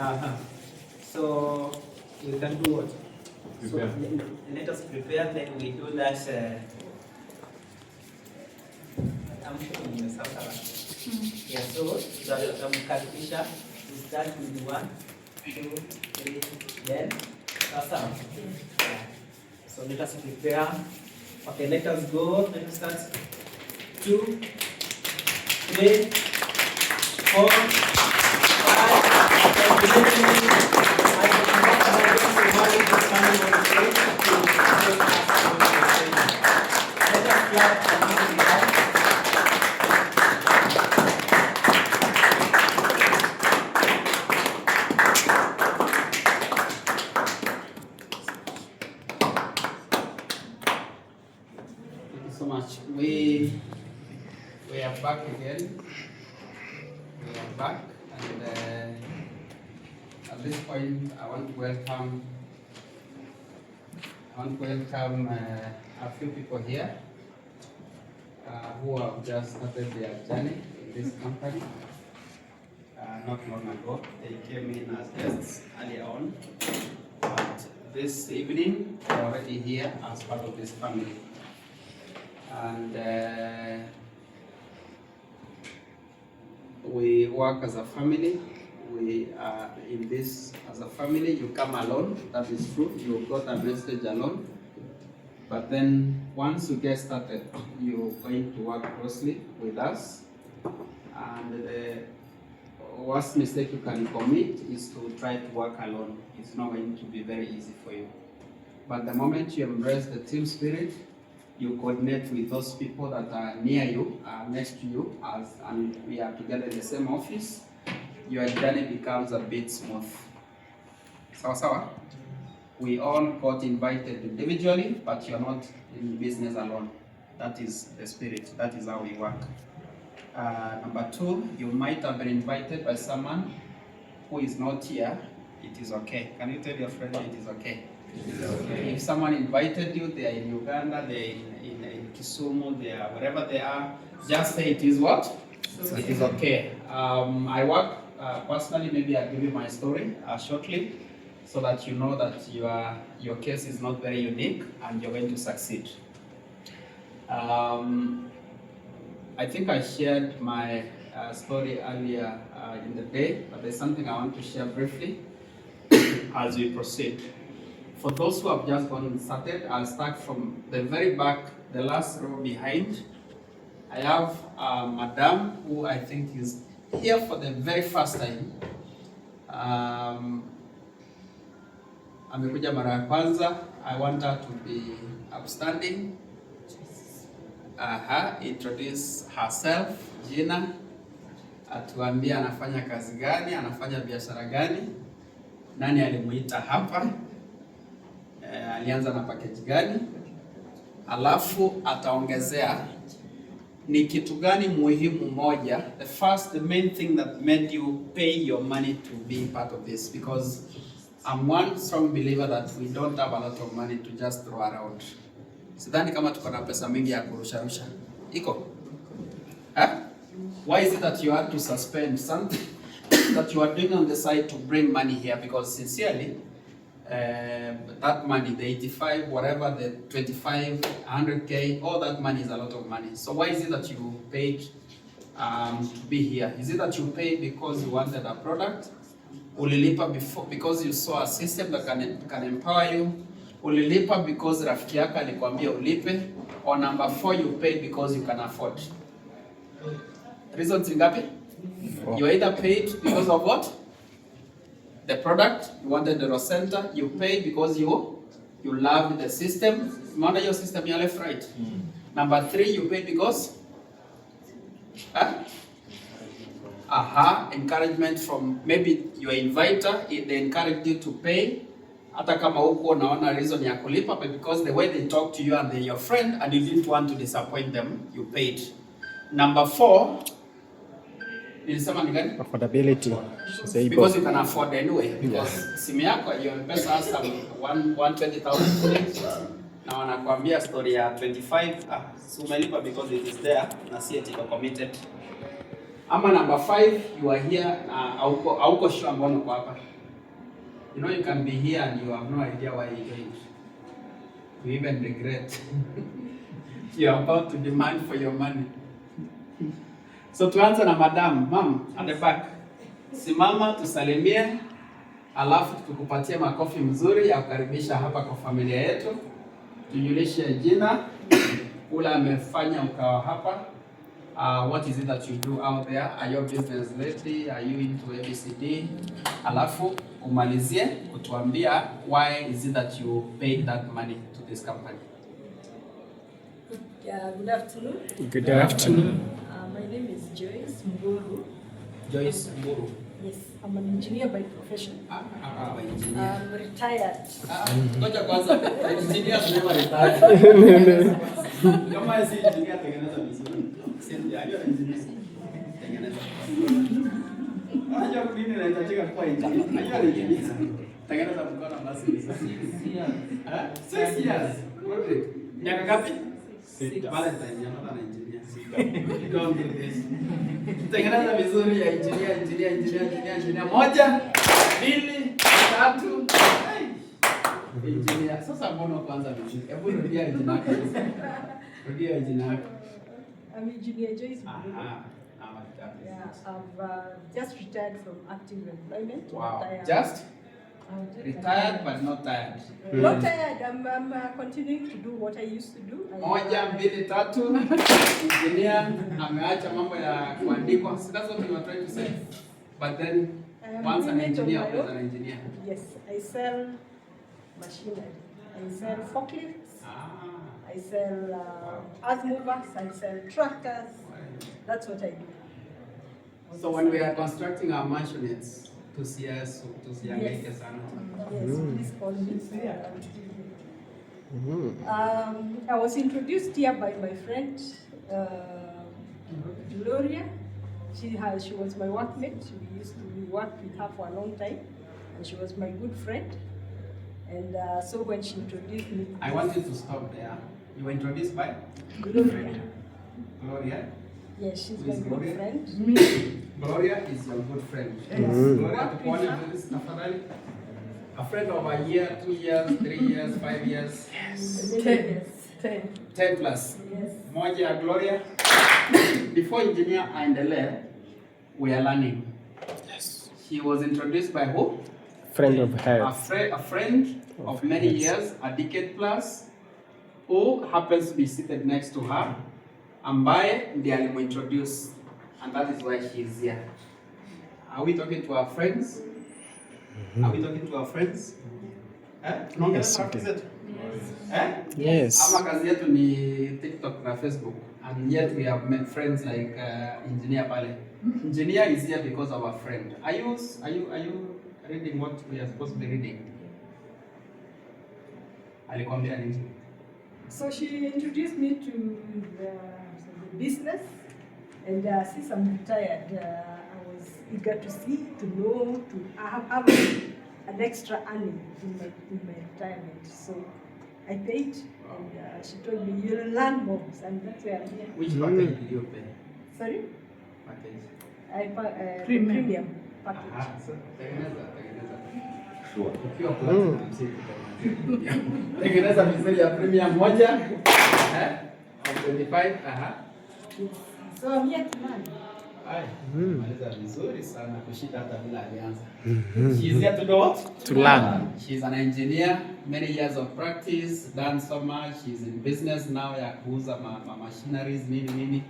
So we can do what? Prepare. So let us prepare, then we do that. I'm showing you something. Yeah, so tutamkaribisha. We start with 1, 2, 3, then awesome. Yeah. So let us prepare. Okay, let us go. Let us start. 2, 3, 4, so much. We are back again. We are back, and at this point, I want to welcome a few people here who have just started their journey in this company. Not long ago, they came in as guests earlier on, but this evening they're already here as part of this family. And we work as a family. We are in this as a family. You come alone, that is true. You got a message alone. But then once you get started, you're going to work closely with us. And the worst mistake you can commit is to try to work alone. It's not going to be very easy for you. But the moment you embrace the team spirit, you coordinate with those people that are near you, next to you, and we are together in the same office, your journey becomes a bit smooth. Sawa? We all got invited individually, but you're not in business alone. That is the spirit. That is how we work. Number 2, you might have been invited by someone who is not here. It is okay. Can you tell your friend it is okay? If someone invited you, they are in Uganda, they are in Kisumu, they are wherever they are, just say it is what? It is okay. I work personally, maybe I'll give you my story shortly, so that you know that your case is not very unique and you're going to succeed. I think I shared my story earlier in the day, but there's something I want to share briefly as we proceed. For those who have just gotten started, I'll start from the very back, the last row behind. I have Madam, who I think is here for the very first time. Amekuja mara ya kwanza. I want her to be upstanding. Introduce herself, jina, atuambie anafanya kazi gani, anafanya biashara gani, nani alimuita hapa, alianza na package gani, alafu ataongezea ni kitu gani muhimu moja, the main thing that made you pay your money to be part of this, because I'm one strong believer that we don't have a lot of money to just throw around. Sidhani kama tuko na pesa mingi ya kurusharusha. Iko? Why is it that you had to suspend something that you are doing on the side to bring money here? Because sincerely, that money, the 85, whatever, the 25, 100K, all that money is a lot of money. So why is it that you paid to be here? Is it that you paid because you wanted a product? Ulilipa before because you saw a system that can empower you? Ulilipa because rafiki yako alikwambia ulipe? Or number 4, you paid because you can afford? Reasons ngapi? You either paid because of what? The product, you wanted the center, you paid because you loved the system. Remember your system, your left, right. Number 3, you paid because? Encouragement from maybe your inviter, they encouraged you to pay. Hata kama huko naona reason ya kulipa, but because the way they talk to you and they're your friend and you didn't want to disappoint them, you paid. Number 4, nilisema ni gani? Affordability. Because you can afford anyway. Because simu yako your pesa hasa 120,000 na wanakuambia story ya 25, so umelipa because it is there na si eti committed. Ama number 5, you are here, auko sure mbona uko hapa. You know, you can be here and you have no idea why you joined. You even regret. You are about to demand for your money. So tuanze na madam, mom, at the back. Simama tusalimie, alafu tukupatie makofi mzuri ya kukaribisha hapa kwa familia yetu. Tujulishe jina, ule amefanya ukawa hapa. What is it that you do out there? Are you a business lady? Are you into ABCD? Alafu umalizie kutuambia why is it that you paid that money to this company? Good afternoon. Good afternoon. My name is Joyce Mburu. Joyce Mburu. Yes, I'm an engineer by profession. Engineer. I'm retired. Ngoja kwanza, engineer sema retired. Kama si engineer tengeneza vizuri. Sisi aliyo engineer tengeneza. Unajua nini inahitajika kwa engineer? Unajua engineer tengeneza mkono basi vizuri. 6 years. Good. Miaka ngapi? 6. Valentine yana na engineer. Don't do this. Tengeneza vizuri ya engineer. 1, 2, 3. Engineer. Sasa mbona kwanza vizuri? Hebu rudia engineer yako. Rudia engineer yako. I'm engineer Joyce Mburu. Yeah, I've just retired from active employment. Wow. Just retired but not tired. Not tired. I'm continuing to do what I used to do. 1, 2, 3. Engineer ameacha mambo ya kuandikwa. So that's what you are trying to say. But then once an engineer, always an engineer. Yes, I sell machinery. I sell forklifts. I sell earth movers. I sell tractors. That's what I do. So when we are constructing our mansionettes, to see us, to see Yes, please call me. I was introduced here by my friend Gloria. She was my workmate. We worked with her for a long time, and she was my good friend. And so when she introduced me, I want you to stop there. You were introduced by Gloria. Gloria. Yes, she's Who my is good Gloria? friend. Gloria is your good friend. Yes. Gloria, tukuone please, tafadhali. A friend of a year, 2 years, 3 years, 5 years. Yes. 10. 10 plus. Yes. Moja, Gloria. Before engineer aendelee, we are learning. Yes. She was introduced by who? Friend of hers. A friend of many years, a decade plus, who happens to be seated next to her, ambaye ndiye alimuintroduce, and that is why she is here. Are we talking to our friends? Are we talking to our friends? Yes, okay. Yes. Yes. Ama kazi yetu ni TikTok na Facebook, and yet we have met friends like engineer pale. Engineer is here because of our friend. Are you reading what we are supposed to be reading? Alikwambia nini? So she introduced me to the business, and since I'm retired, I was eager to see, to know, to have an extra earning in my retirement. So I paid, and she told me you'll learn more, and that's where I'm here. Which package did you pay? Sorry, Package. premium package. So, tengeneza. Sure. Ukiwa platinum tengeneza vizuri ya premium moja. Of 25. So I'm here to learn. Maliza vizuri sana kushinda hata bila alianza. She is here to do what? To learn. She's an engineer, many years of practice, done so much. She's in business now ya kuuza machineries nini.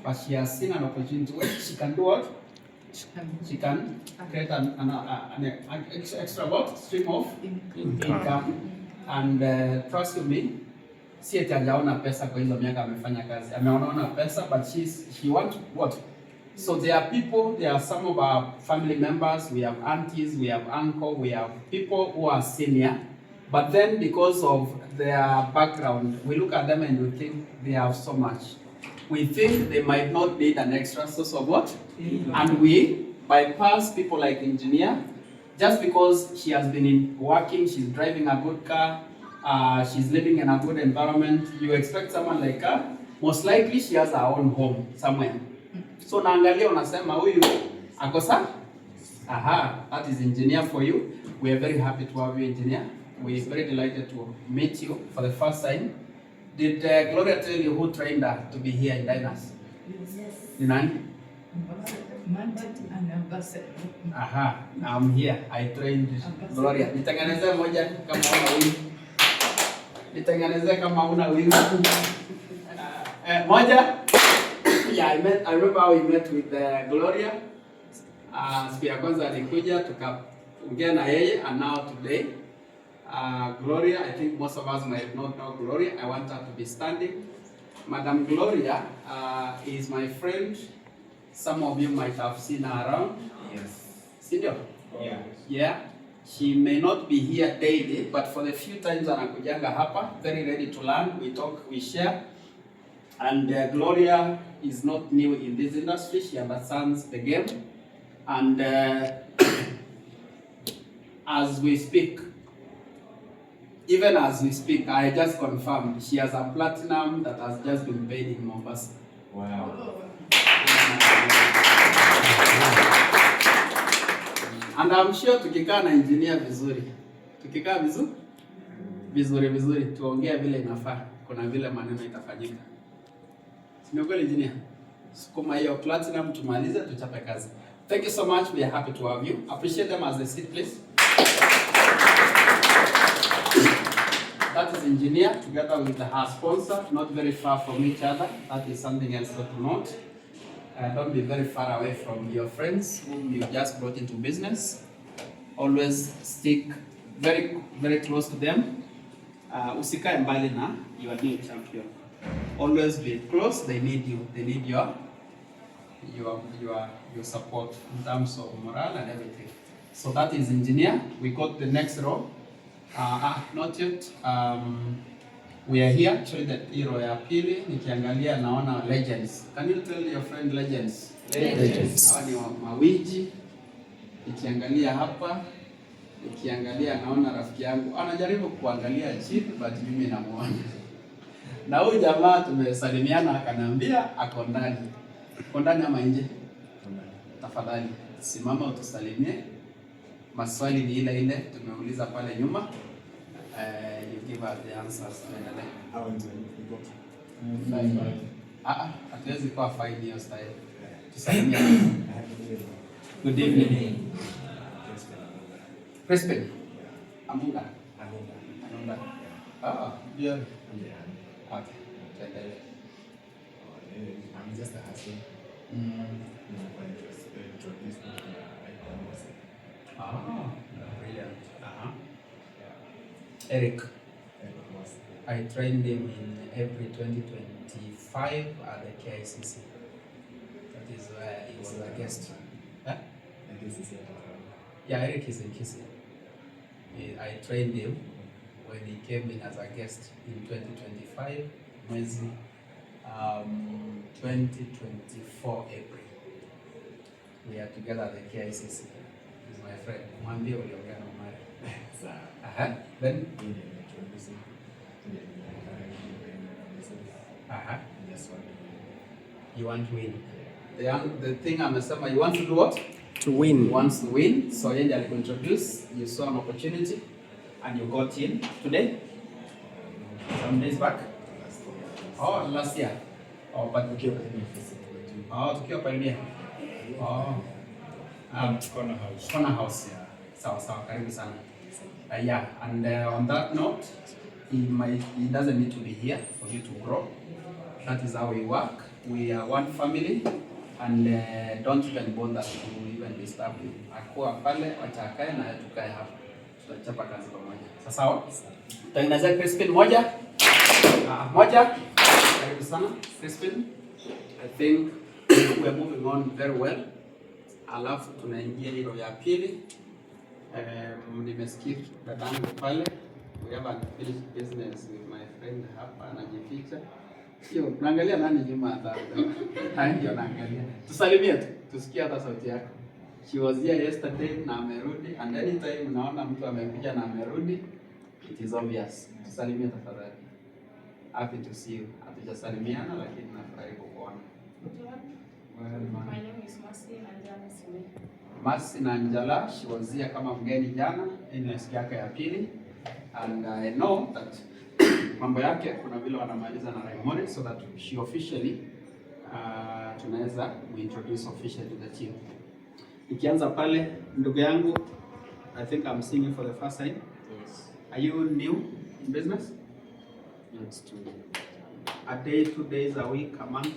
But she has seen an opportunity where she can do what? She can create an extra what? Stream of income. And trust me, si eti hajaona pesa kwa hizo miaka amefanya kazi. Ameona pesa, but she wants what? So there are people, there are some of our family members, we have aunties, we have uncle, we have people who are senior, but then because of their background, we look at them and we think they have so much. We think they might not need an extra source of what? And we bypass people like engineer, just because she has been working, she's driving a good car, she's living in a good environment. You expect someone like her, most likely she has her own home somewhere. So naangalia unasema huyu ako sawa? Aha, that is engineer for you. We are very happy to have you, engineer. We are very delighted to meet you for the first time. Did Gloria tell you who trained her to be here in Diners? Yes. Ni nani? Ambassador. Aha, I'm here. I trained Gloria. Nitengenezee moja kama una wingi. Nitengenezee kama una wingi. Moja. Yeah, I remember how we met with Gloria. Siku ya kwanza alikuja tukaongea na yeye, and now today Gloria, I think most of us might not know Gloria. I want her to be standing. Madam Gloria is my friend. Some of you might have seen her around. Yes. Sindio? Yeah. Yeah. She may not be here daily, but for the few times anakujanga hapa, very ready to learn. We talk, we share. And Gloria is not new in this industry. She understands the game. And as we speak, even as we speak, I just confirmed she has a platinum that has just been paid in Mombasa. Wow. And I'm sure tukikaa na engineer vizuri, tukikaa vizuri, tuongea vile inafaa, kuna vile maneno itafanyika. Sio kweli engineer? Sukuma hiyo platinum tumalize, tuchape kazi. Thank you so much. We are happy to have you. Appreciate them as they sit, please. That is engineer together with her sponsor, not very far from each other. That is something else to note. Don't be very far away from your friends whom you just brought into business. Always stick very, very close to them. Usikae mbali na your new champion. Always be close. They need you. They need your support in terms of morale and everything. So that is engineer. We got the next row. Not yet. We are here. Actually, the hero ya pili nikiangalia naona legends. Can you tell your friend legends? Legends. Hawa ni mawiji. Nikiangalia hapa, nikiangalia naona rafiki yangu anajaribu kuangalia chini, but mimi namuona. Na huyu jamaa tumesalimiana akaniambia ako ndani. Ako ndani ama nje? Tafadhali simama utusalimie. Maswali ni ile tumeuliza pale nyuma. You give us the answers. Hatuwezi kuwa fine hiyo style. Tusalimia. Good evening. Crispin. Amunda. Yeah. Okay. I'm just a hustler. Brilliant. Eric. I trained him in April 2025 at the KICC. That is where he was a guest. Huh? Yeah, Eric is in Kisii. I trained him when he came in as a guest in 2025, mwezi 2024 April. We are together at the KICC. He's my friend. Mwambie uliongea na Umari. Then? You want to win. The thing amesema, you want to do what? To win. He wants to win. So yeye alikuintroduce, you saw an opportunity and you got in today? Some days back? Oh, last year. Oh, but tukiwa pioneer. Oh. Corner house. Corner house. Yeah. Sawa, karibu sana. Yeah, and on that note, he doesn't need to be here for you to grow. That is how we work. We are one family, and don't even bother to even disturb him. Akuwa pale, wacha akae na tukae hapa. Tutachapa kazi pamoja. Sawa? Tutengeneze Crispin moja. Karibu sana Crispin. I think we are moving on very well. Alafu tunaingia hilo ya pili. Nimesikia dadangu pale. We have unfinished business with my friend hapa anajificha. Sio, tunaangalia nani nyuma hata. Ndio naangalia. Tusalimie tu, tusikie hata sauti yako. She was here yesterday na amerudi, and anytime unaona mtu amekuja na amerudi, it is obvious. Tusalimie tafadhali. Happy to see you. Hatujasalimiana lakini nafurahi kukuona. My name is Mercy Nanjala Sime. Mercy Nanjala, she was here kama mgeni jana, ni siku yake ya pili, and I know that mambo yake kuna vile wanamaliza na Raimoni, so that she officially tunaweza introduce officially to the team. Nikianza pale, ndugu yangu, I think I'm seeing you for the first time. Yes. Are you new in business? Not too. A day, 2 days, a week, a month?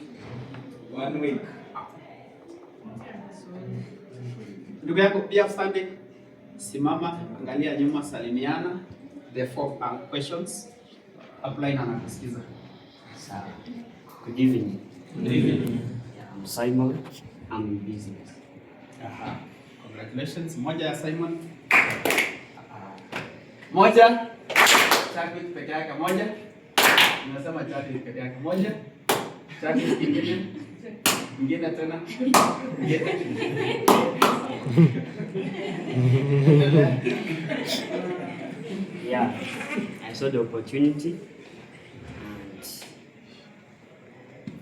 1 week. Ndugu yangu, pia standing, simama, angalia nyuma, salimiana. The 4 questions. Apply na nakusikiza. Sawa. Good evening. Good evening. Yeah, I'm Simon. I'm in business. Aha. Congratulations. Moja ya Simon. Moja. Chadwick peke yake moja. Unasema Chadwick peke yake moja. Chadwick kingine. Ingine tena. Yeah, I saw the opportunity, and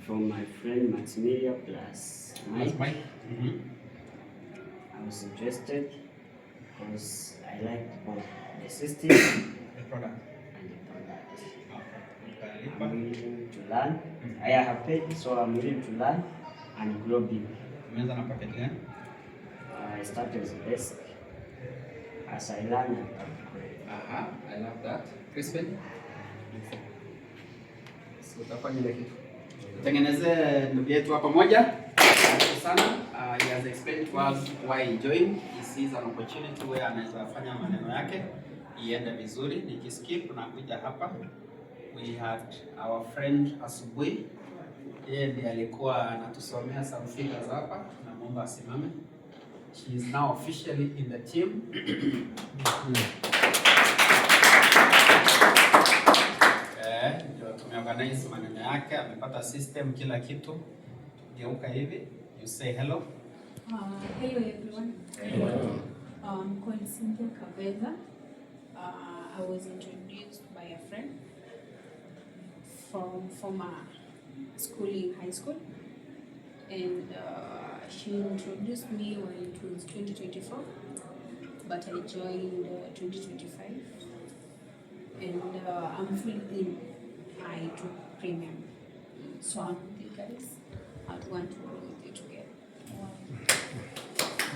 from my friend Maximilian plus Mike, I was interested because I liked both the system The product. and the product. I'm willing to learn. I have paid, so I'm willing to learn and grow big. Umeanza na package gani? I started as a basic. As I learn, Aha, I love that. Crispin? So utafanya ile kitu. Tengeneze ndugu yetu hapa moja. Asante sana. He has explained to us why he joined. He sees an opportunity where anaweza fanya maneno yake iende vizuri. Nikiskip na kuja hapa. We had our friend asubuhi. Yeye ndiye alikuwa anatusomea some figures hapa. Tunamuomba asimame. She is now officially in the team. Ndio tumeorganize maneno yake, amepata system kila kitu. Geuka hivi, you say hello. Hello everyone. Hello. I'm called Cynthia Kaveza. I was introduced by a friend from former schooling, high school, and she introduced me when it was 2024, but I joined 2025, and I'm fully in. I took premium, so I'm with you guys. I'd want to grow with you together.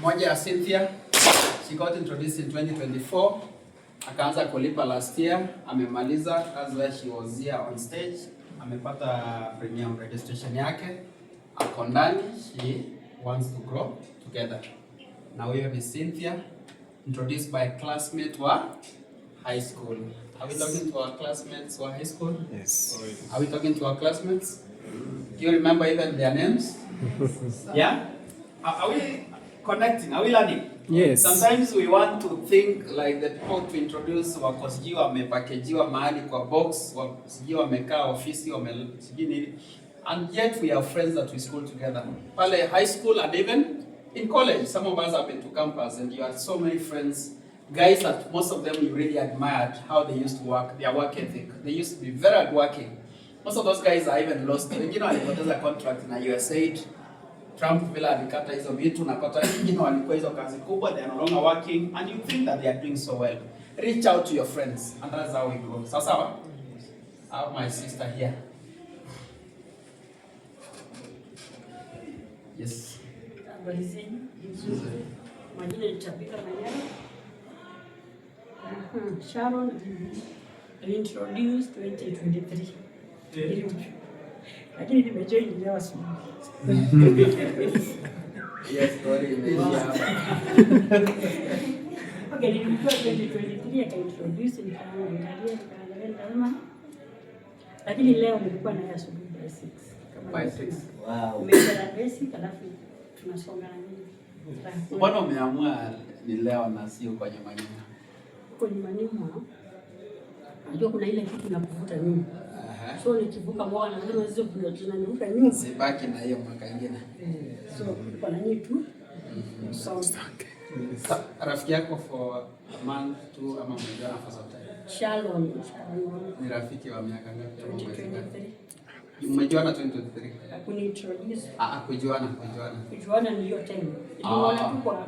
Moja ya Cynthia, she got introduced in 2024. Akaanza kulipa last year, amemaliza. That's why she was here on stage. Amepata premium registration yake. Ako ndani, she wants to grow together. Na huyo ni Cynthia, introduced by classmate wa high school. Are we talking to our classmates wa high school? Yes. Are we talking to our classmates? Do you remember even their names? Yeah? Are we connecting? Are we learning? Yes. Sometimes we want to think like the people to introduce wako sijui wamepakejiwa mahali kwa box, sijui wamekaa ofisi, sijui nini. And yet we are friends that we school together. Pale high school and even in college. Some of us have been to campus and you had so many friends. Guys that most of them you really admired how they used to work, their work ethic. They used to be very hardworking. Most of those guys are even lost. Wengine walipoteza contract na USAID. Trump vile alikata hizo vitu, napata wengine walikuwa hizo kazi kubwa, they are no longer working, and you think that they are doing so well. Reach out to your friends, and that's how we grow. Sawa? I have my sister here. Yes. Habari zenu? Nzuri. Majina ni Tabitha Manyara. Sharon, introduced 2023. Lakini nimejoin leo asubuhi. Yes, story imeisha hapa. Okay, nilikuwa 2023 akaintroduce nikaangalia nikasema. Lakini leo nilikuwa na asubuhi by 6. By 6. wow. Umeanza na basic alafu tunasonga na nini? Mbona umeamua ni leo na sio kwa nyuma nyuma? Huko nyumbani mwa unajua kuna ile kitu inakuvuta nyuma. So nikivuka mwana nasema hizo kuna tunanivuka nyuma. Sibaki na hiyo mwaka ingine. So kwa nini tu? So Rafiki yako for a month tu ama mjana for some time? Sharon Ni rafiki wa miaka ngapi? 2023. Mmejuana 2023? Kuniintroduce. Kujuana. Kujuana ni hiyo time. Niliona tu kwa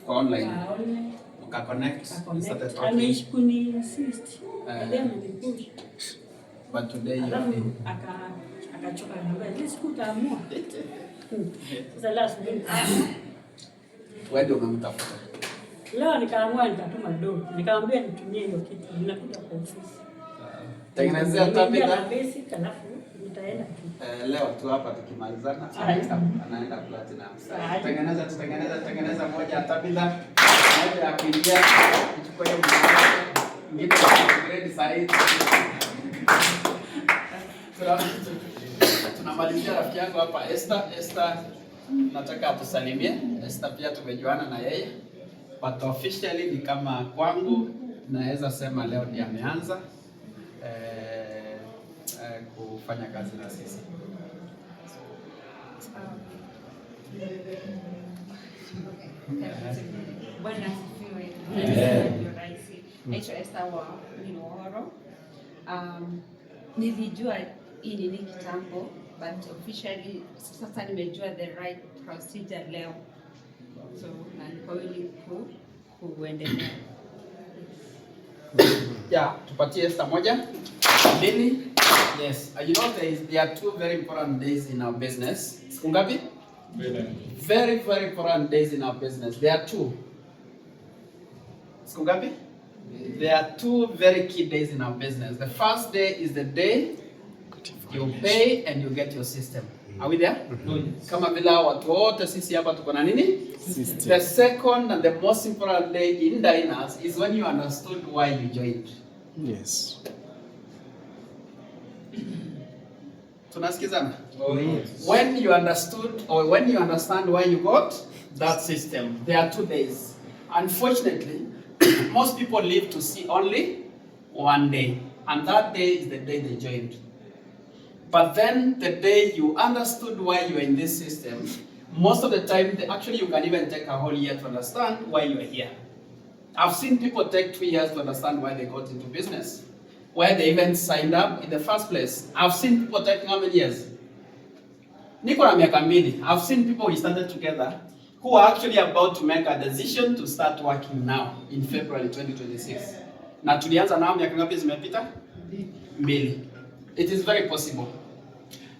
online. Kwa online. Connect. Ameishi kuni-insist. Then nilipush. But today you are in. Akachoka na wewe. Siku utaamua. Sasa last minute. Wewe ndio umemtafuta. Leo nikaamua nitatuma do. Nikamwambia nitumie hiyo kitu. Ninakuja kwa ofisi. Tengenezea tabila. Basic alafu nitaenda tu. Leo tu hapa tukimalizana anaenda platinum. Tengeneza moja tabila. Moja ya kuingia kuchukua hiyo ngine grade sahihi. Tunamalizia rafiki yangu hapa Esther, nataka atusalimie. Esther pia tumejuana na yeye. But officially ni kama kwangu naweza sema leo ndiye ameanza kufanya kazi na sisi. Bwana asifiwe. Naitwa Esther wa Minohoro. Nilijua hii nini kitambo, but officially sasa nimejua the right procedure leo. So na niko willing kuendelea. Yeah, tupatie Esther moja. Mbili. Yes, you know there are two very important days in our business. Siku ngapi? Very, very important days in our business. There are two. Siku ngapi? There are two very key days in our business. The first day is the day you pay and you get your system. Are we there? Kama vile watu wote sisi hapa tuko na nini? System. The second and the most important day in Diners is when you understood why you joined. Yes. Tunasikizana? Oh, yes. When you understood or when you understand why you got that system, there are 2 days. Unfortunately, most people live to see only one day, and that day is the day they joined. But then the day you understood why you are in this system, most of the time, actually you can even take a whole year to understand why you are here. I've seen people take 2 years to understand why they got into business, why they even signed up in the first place. I've seen people taking how many years? Niko na miaka mbili. I've seen people we started together who are actually about to make a decision to start working now in February 2026. Na tulianza nao miaka ngapi zimepita? Mbili. It is very possible.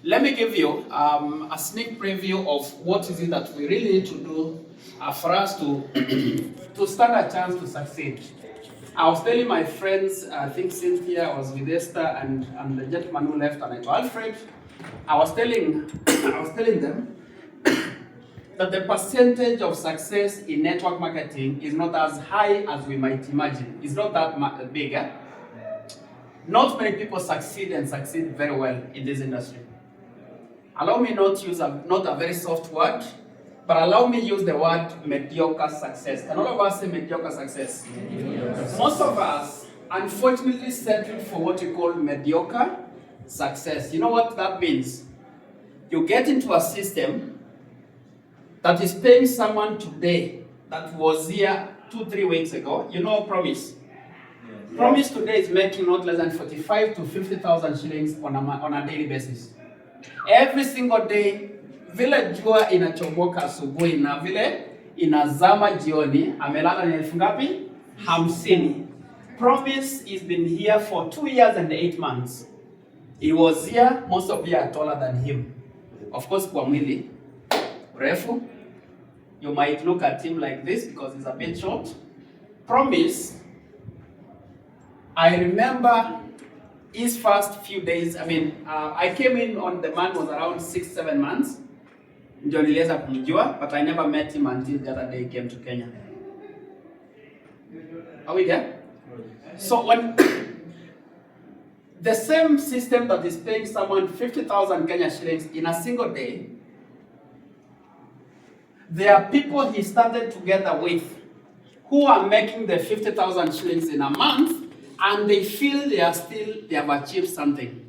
Let me give you a sneak preview of what is it that we really need to do for us to stand a chance to succeed. I was telling my friends, I think Cynthia was with Esther and the gentleman who left, and Alfred. I was telling them that the percentage of success in network marketing is not as high as we might imagine. It's not that big. Eh? Not many people succeed very well in this industry. Allow me not use not a very soft word, but allow me use the word mediocre success. Can all of us say mediocre success? Yes. Most of us, unfortunately, settle for what we call mediocre success. You know what that means? You get into a system that is paying someone today that was here 2-3 weeks ago. You know, Promise. Yes. Promise today is making not less than 45 to 50,000 shillings on a daily basis. Every single day, vile jua inachomoka asubuhi na vile inazama jioni, amelala ni elfu ngapi? 50. Promise has been here for 2 years and 8 months. He was here, most of you are taller than him. Of course, kwa mwili, refu. You might look at him like this because he's a bit short. Promise, I remember his first few days, I came in on the man was around 6-7 months. Ndio niliweza kumjua, but I never met him until the other day he came to Kenya. Are we there? So when the same system that is paying someone 50,000 Kenya shillings in a single day, there are people he started together with who are making the 50,000 shillings in a month, and they feel they have achieved something.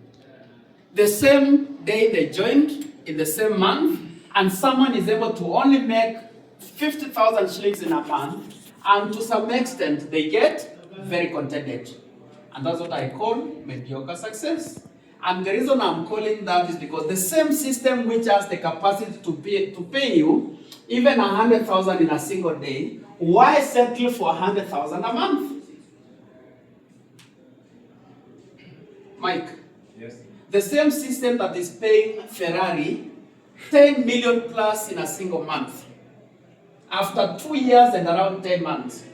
The same day they joined, in the same month, and someone is able to only make 50,000 shillings in a month, and to some extent they get very contented. And that's what I call mediocre success. And the reason I'm calling that is because the same system which has the capacity to pay you even 100,000 in a single day, why settle for 100,000 a month? Mike? Yes. The same system that is paying Ferrari 10 million plus in a single month, after 2 years and around 10 months,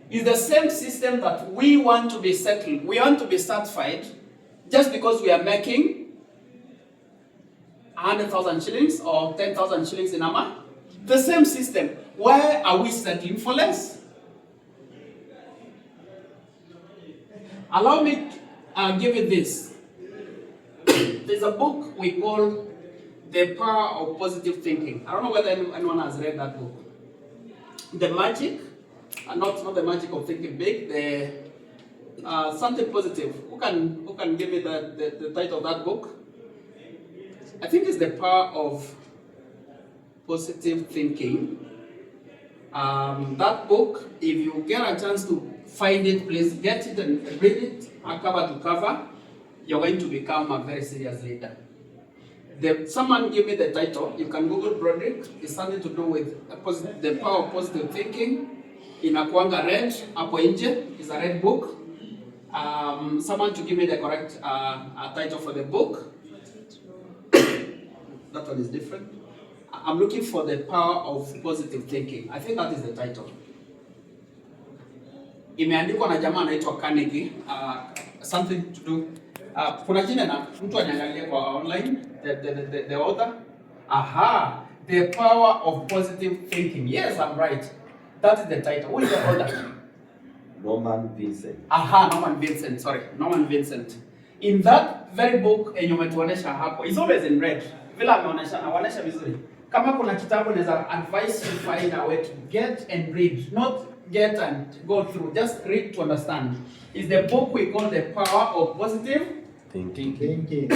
is the same system that we want to be settled. We want to be satisfied just because we are making 100,000 shillings or 10,000 shillings in a month. The same system. Why are we settling for less? Allow me to give you this. There's a book we call The Power of Positive Thinking. I don't know whether anyone has read that book. The magic, not the magic of thinking big, the something positive. Who can give me the title of that book? I think it's The Power of Positive Thinking. That book, if you get a chance to find it, please get it and read it cover to cover. You're going to become a very serious leader. Someone give me the title. You can Google Broderick. It's something to do with the power of positive thinking. Inakuanga red, hapo nje is a red book. Someone to give me the correct title for the book. That one is different. I'm looking for the power of positive thinking. I think that is the title. Imeandikwa na jamaa anaitwa Carnegie. Something to do. Kuna jina na mtu aniangalie kwa online. The author. Aha. The power of positive thinking. Yes, I'm right. That is the title. Who is the author? Norman Vincent. Aha, Norman Vincent. Sorry, Norman Vincent. In that very book umetuonesha hapo. It's always in red. Vila anaonesha vizuri. Kama kuna kitabu naweza advise you find a way to get and read, not get and go through, just read to understand. Is the book we call The Power of Positive Thinking.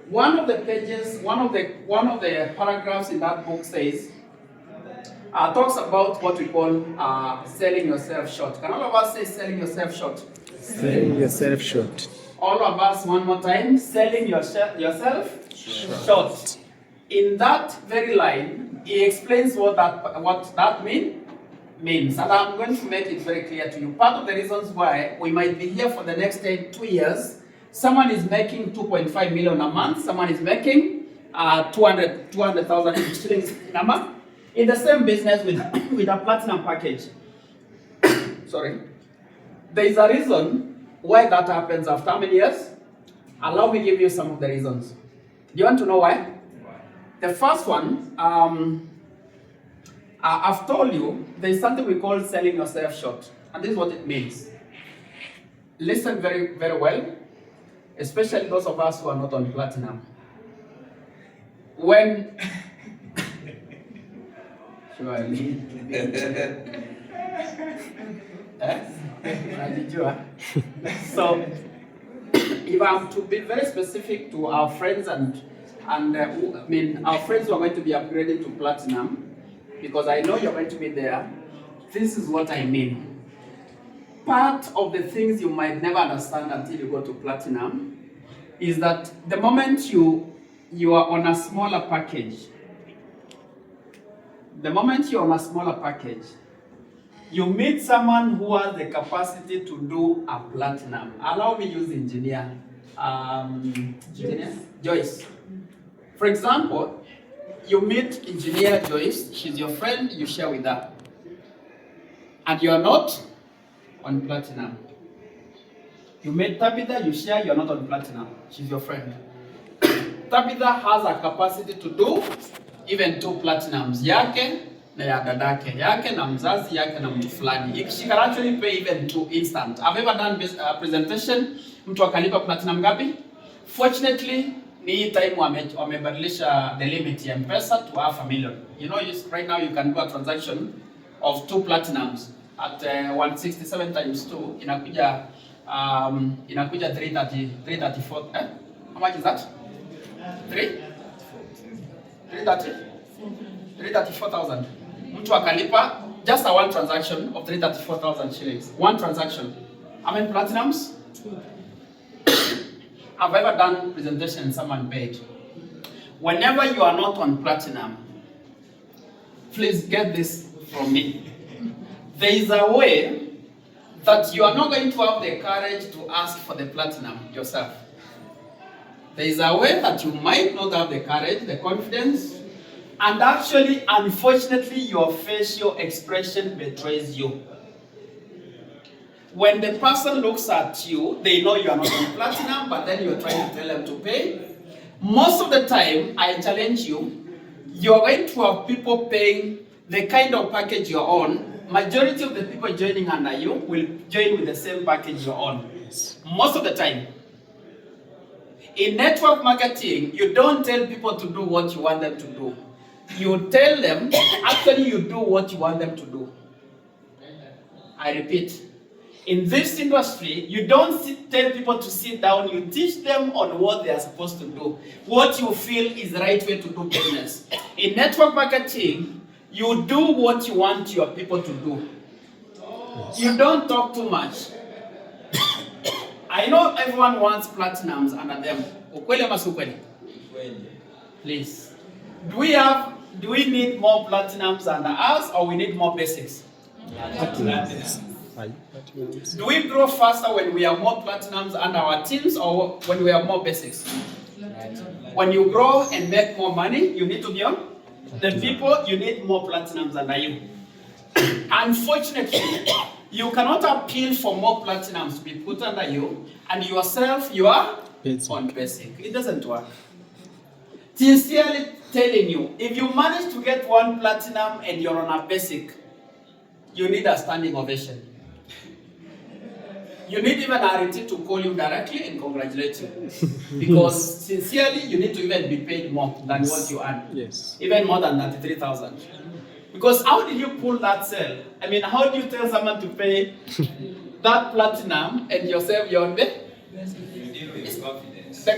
One of the pages, one of the paragraphs in that book says, talks about what we call selling yourself short. Can all of us say selling yourself short? Selling yourself short. All of us one more time, selling yourself short. In that very line, he explains what that means. And I'm going to make it very clear to you. Part of the reasons why we might be here for the next 2 years, someone is making 2.5 million a month, someone is making 200,000 shillings a month in the same business with a platinum package. Sorry. There is a reason why that happens after how many years? Allow me to give you some of the reasons. Do you want to know why? The first one, I've told you, there's something we call selling yourself short. And this is what it means. Listen very, very well, especially those of us who are not on platinum. When... So, if I'm to be very specific to our friends our friends who are going to be upgraded to platinum, because I know you're going to be there, this is what I mean. Part of the things you might never understand until you go to platinum is that the moment you are on a smaller package, you meet someone who has the capacity to do a platinum. Allow me to use engineer. Joyce. For example, you meet engineer Joyce, she's your friend, you share with her. And you are not on platinum. You meet Tabitha, you share, you're not on platinum. She's your friend. Tabitha has a capacity to do even 2 platinums. Yake na ya dadake. Yake na mzazi, yake na mtu fulani. She can actually pay even 2 instant. I've ever done this presentation, mtu akalipa platinum ngapi? Fortunately, ni time wamebadilisha the limit ya M-Pesa to $500,000. You know, right now you can do a transaction of 2 platinums at 167 times 2 inakuja 334. How much is that? 334,000. Mtu akalipa just a one transaction of 334,000 shillings. One transaction. How many platinums? have ever done presentation someone paid. Whenever you are not on platinum, please get this from me. There is a way that you are not going to have the courage to ask for the platinum yourself. There is a way that you might not have the courage, the confidence, and actually, unfortunately, your facial expression betrays you. When the person looks at you, they know you are not on platinum, but then you're trying to tell them to pay. Most of the time, I challenge you, you're going to have people paying the kind of package you're on. Majority of the people joining under you will join with the same package you're on. Most of the time. In network marketing, you don't tell people to do what you want them to do. You tell them, actually you do what you want them to do. I repeat. In this industry, you don't tell people to sit down, you teach them on what they are supposed to do. What you feel is the right way to do business. In network marketing, you do what you want your people to do. You don't talk too much. I know everyone wants platinums under them. Ukweli ama si ukweli? Please. Do we need more platinums under us, or we need more basics? Platinums. Do we grow faster when we have more platinums under our teams, or when we have more basics? When you grow and make more money, you need to be on the people, you need more platinums under you. Unfortunately, you cannot appeal for more platinums to be put under you, and yourself, you are on basic. It doesn't work. Sincerely telling you, if you manage to get one platinum and you're on a basic, you need a standing ovation. You need even RET to call you directly and congratulate you. Because sincerely, you need to even be paid more than what you earn. Yes. Even more than 93,000. Because how did you pull that sale? I mean, how do you tell someone to pay that platinum and yourself you're on the? It's confidence. The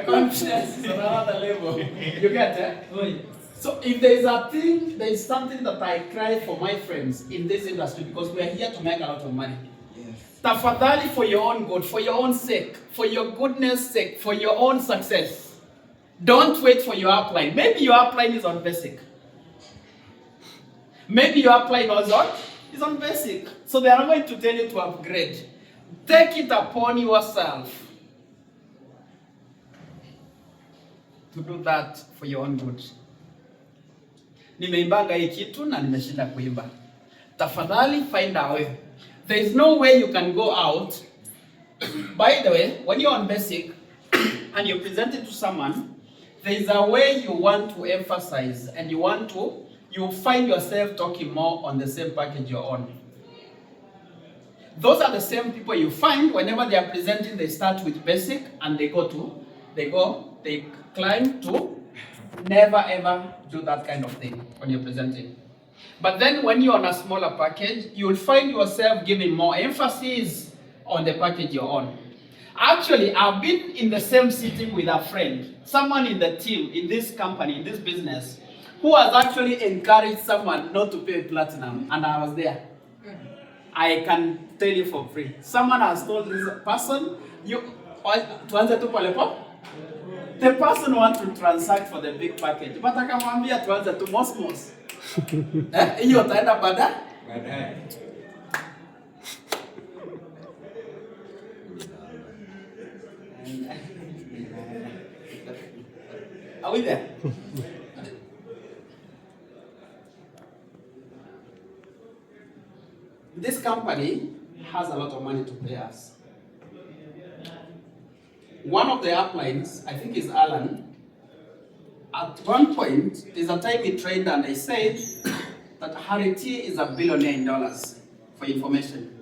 confidence is another level. You get it? So if there is a thing, there is something that I cry for my friends in this industry, because we are here to make a lot of money. Yes. Tafadhali, for your own good, for your own sake, for your goodness sake, for your own success, don't wait for your upline. Maybe your upline is on basic. Maybe your upline is on basic. So they are not going to tell you to upgrade. Take it upon yourself to do that for your own good. Nimeimbanga hii kitu na nimeshinda kuimba. Tafadhali find a way. There is no way you can go out. By the way, when you're on basic and you present it to someone, there is a way you want to emphasize, and you find yourself talking more on the same package you're on. Those are the same people you find whenever they are presenting, they start with basic and they climb to never ever do that kind of thing when you're presenting. But then when you're on a smaller package, you'll find yourself giving more emphasis on the package you're on. Actually, I've been in the same sitting with a friend, someone in the team, in this company, in this business, who has actually encouraged someone not to pay platinum, and I was there. I can tell you for free. Someone has told this person, the person wants to transact for the big package, but akamwambia tuanze tu mosmos. Hiyo taenda baadaye. Are we there? This company has a lot of money to pay us. One of the uplines, I think is Alan, at one point, there's a time he trained and they said that Harity is a billionaire in dollars, for information.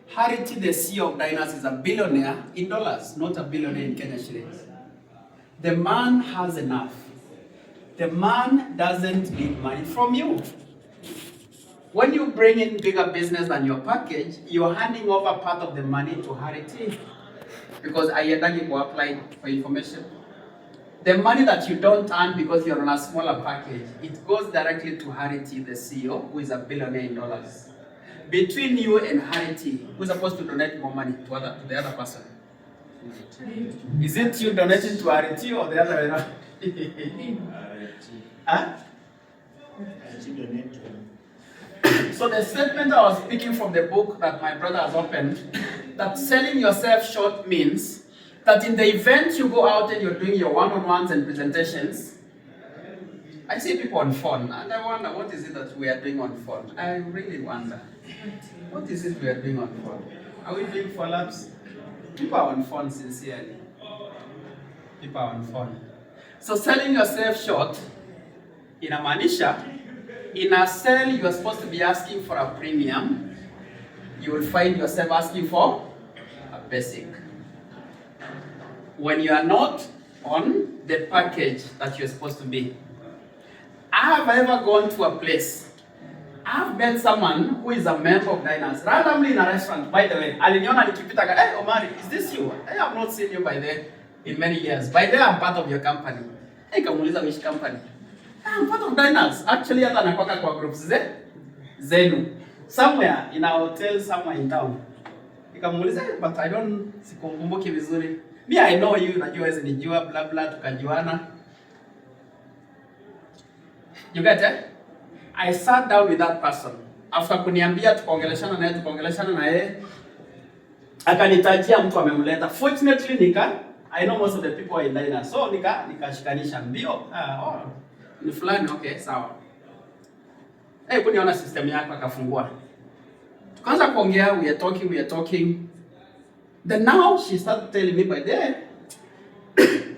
Harity, the CEO of Dynas, is a billionaire in dollars, not a billionaire in Kenya shillings. The man has enough. The man doesn't need money from you. When you bring in bigger business than your package, you're handing over part of the money to Harity. Because I am apply for information. The money that you don't earn because you're on a smaller package, it goes directly to Harity, the CEO, who is a billionaire in dollars. Between you and Harity, who's supposed to donate more money to the other person? Is it you donating to RT or the other way around? Huh? So the statement I was speaking from the book that my brother has opened, that selling yourself short means that in the event you go out and you're doing your one-on-ones and presentations, I see people on phone and I wonder, what is it that we are doing on phone? I really wonder. What is it we are doing on phone? Are we doing follow-ups? People are on phone sincerely. People are on phone. So selling yourself short, inamaanisha, in a sale you are supposed to be asking for a premium, you will find yourself asking for a basic. When you are not on the package that you're supposed to be. Have I ever gone to a place? I've met someone who is a member of Diners randomly in a restaurant. By the way, aliniona nikipita, hey Omari, is this you? I have not seen you by there in many years. By there, I'm part of your company. Hey, kamuliza which company? I'm part of Diners. Actually, hata nakwaka kwa groups zenu. Somewhere in a hotel somewhere in town. Nikamuuliza, but I don't sikumbuki vizuri. Me, I know you, najua wezi nijua, blah blah, tukajuana. You get it? I sat down with that person. After kuniambia tukaongeleshana na yeye, akanitajia mtu amemleta. Fortunately I know most of the people are in Diners. So nikashikanisha mbio. Ni fulani, okay, sawa. Hebu niona system yako, akafungua. Tukaanza kuongea, we are talking. Then now she started telling me, by the way,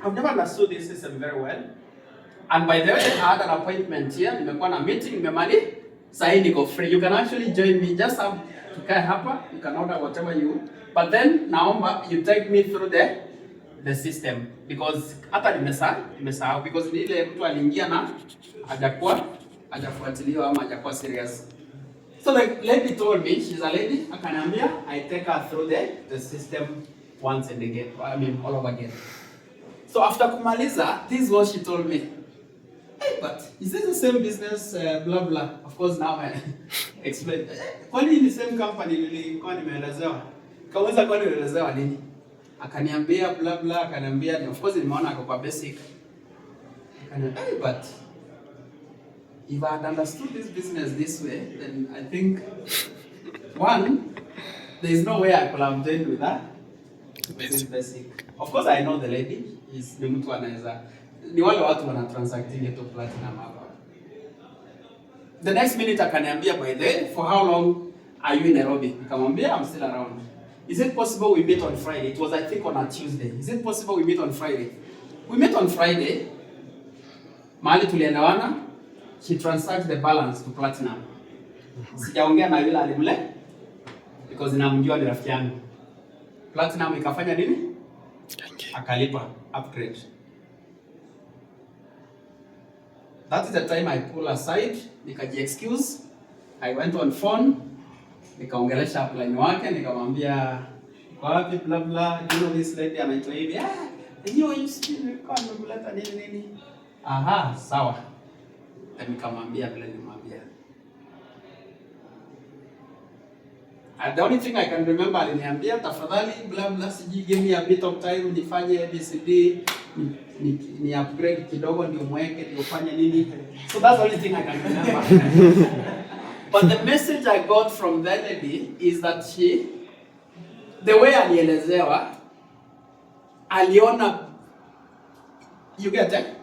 I've never understood this system very well. And by the way, I had an appointment here, nimekuwa na meeting, nimemali, sahi niko free. You can actually join me, just have tukae hapa, you can order whatever you, but then naomba you take me through the system, because hata nimesahau, because ni ile mtu aliingia na hajafuatiliwa ama hajakuwa serious. So the lady told me, she's a lady, akaniambia, I take her through the system once and again, all over again. So after kumaliza, this is what she told me. Hey, but is this the same business, blah blah? Of course now I explain. Kwani ni same company nilikuwa nimeelezewa? Kauliza kwani nimeelezewa nini? Akaniambia blah blah, akaniambia, of course nimeona ako kwa basic. Akaniambia, hey, but if I had understood this business this way, then I think, one, there is no way I could have joined with that. Basic. Of course I know the lady, ni mtu anaweza, ni wale watu wana transacting to platinum hapa. The next minute akaniambia, by the way, for how long are you in Nairobi? Nikamwambia, I'm still around. Is it possible we meet on Friday? It was, I think, on a Tuesday. Is it possible we meet on Friday? We met on Friday. Mahali tulielewana, she transferred the balance to platinum. Sijaongea na yule alimle because namjua ni rafiki yangu. Platinum ikafanya nini? Akalipa upgrade. That is the time I pull aside, nikaji-excuse. I went on phone, nikaongelesha upline wake, nikamwambia kwa wapi blah blah, you know this lady anaitwa hivi. Hiyo nilikuwa nimemleta nini. Aha, sawa. Nikamwambia vile nimwambia. And the only thing I can remember, aliniambia tafadhali blah blah, siji give me a bit of time nifanye ABCD, ni upgrade kidogo ndio mweke ndio fanye nini. So that's the only thing I can remember. But the message I got from that lady is that the way alielezewa, aliona, you get it?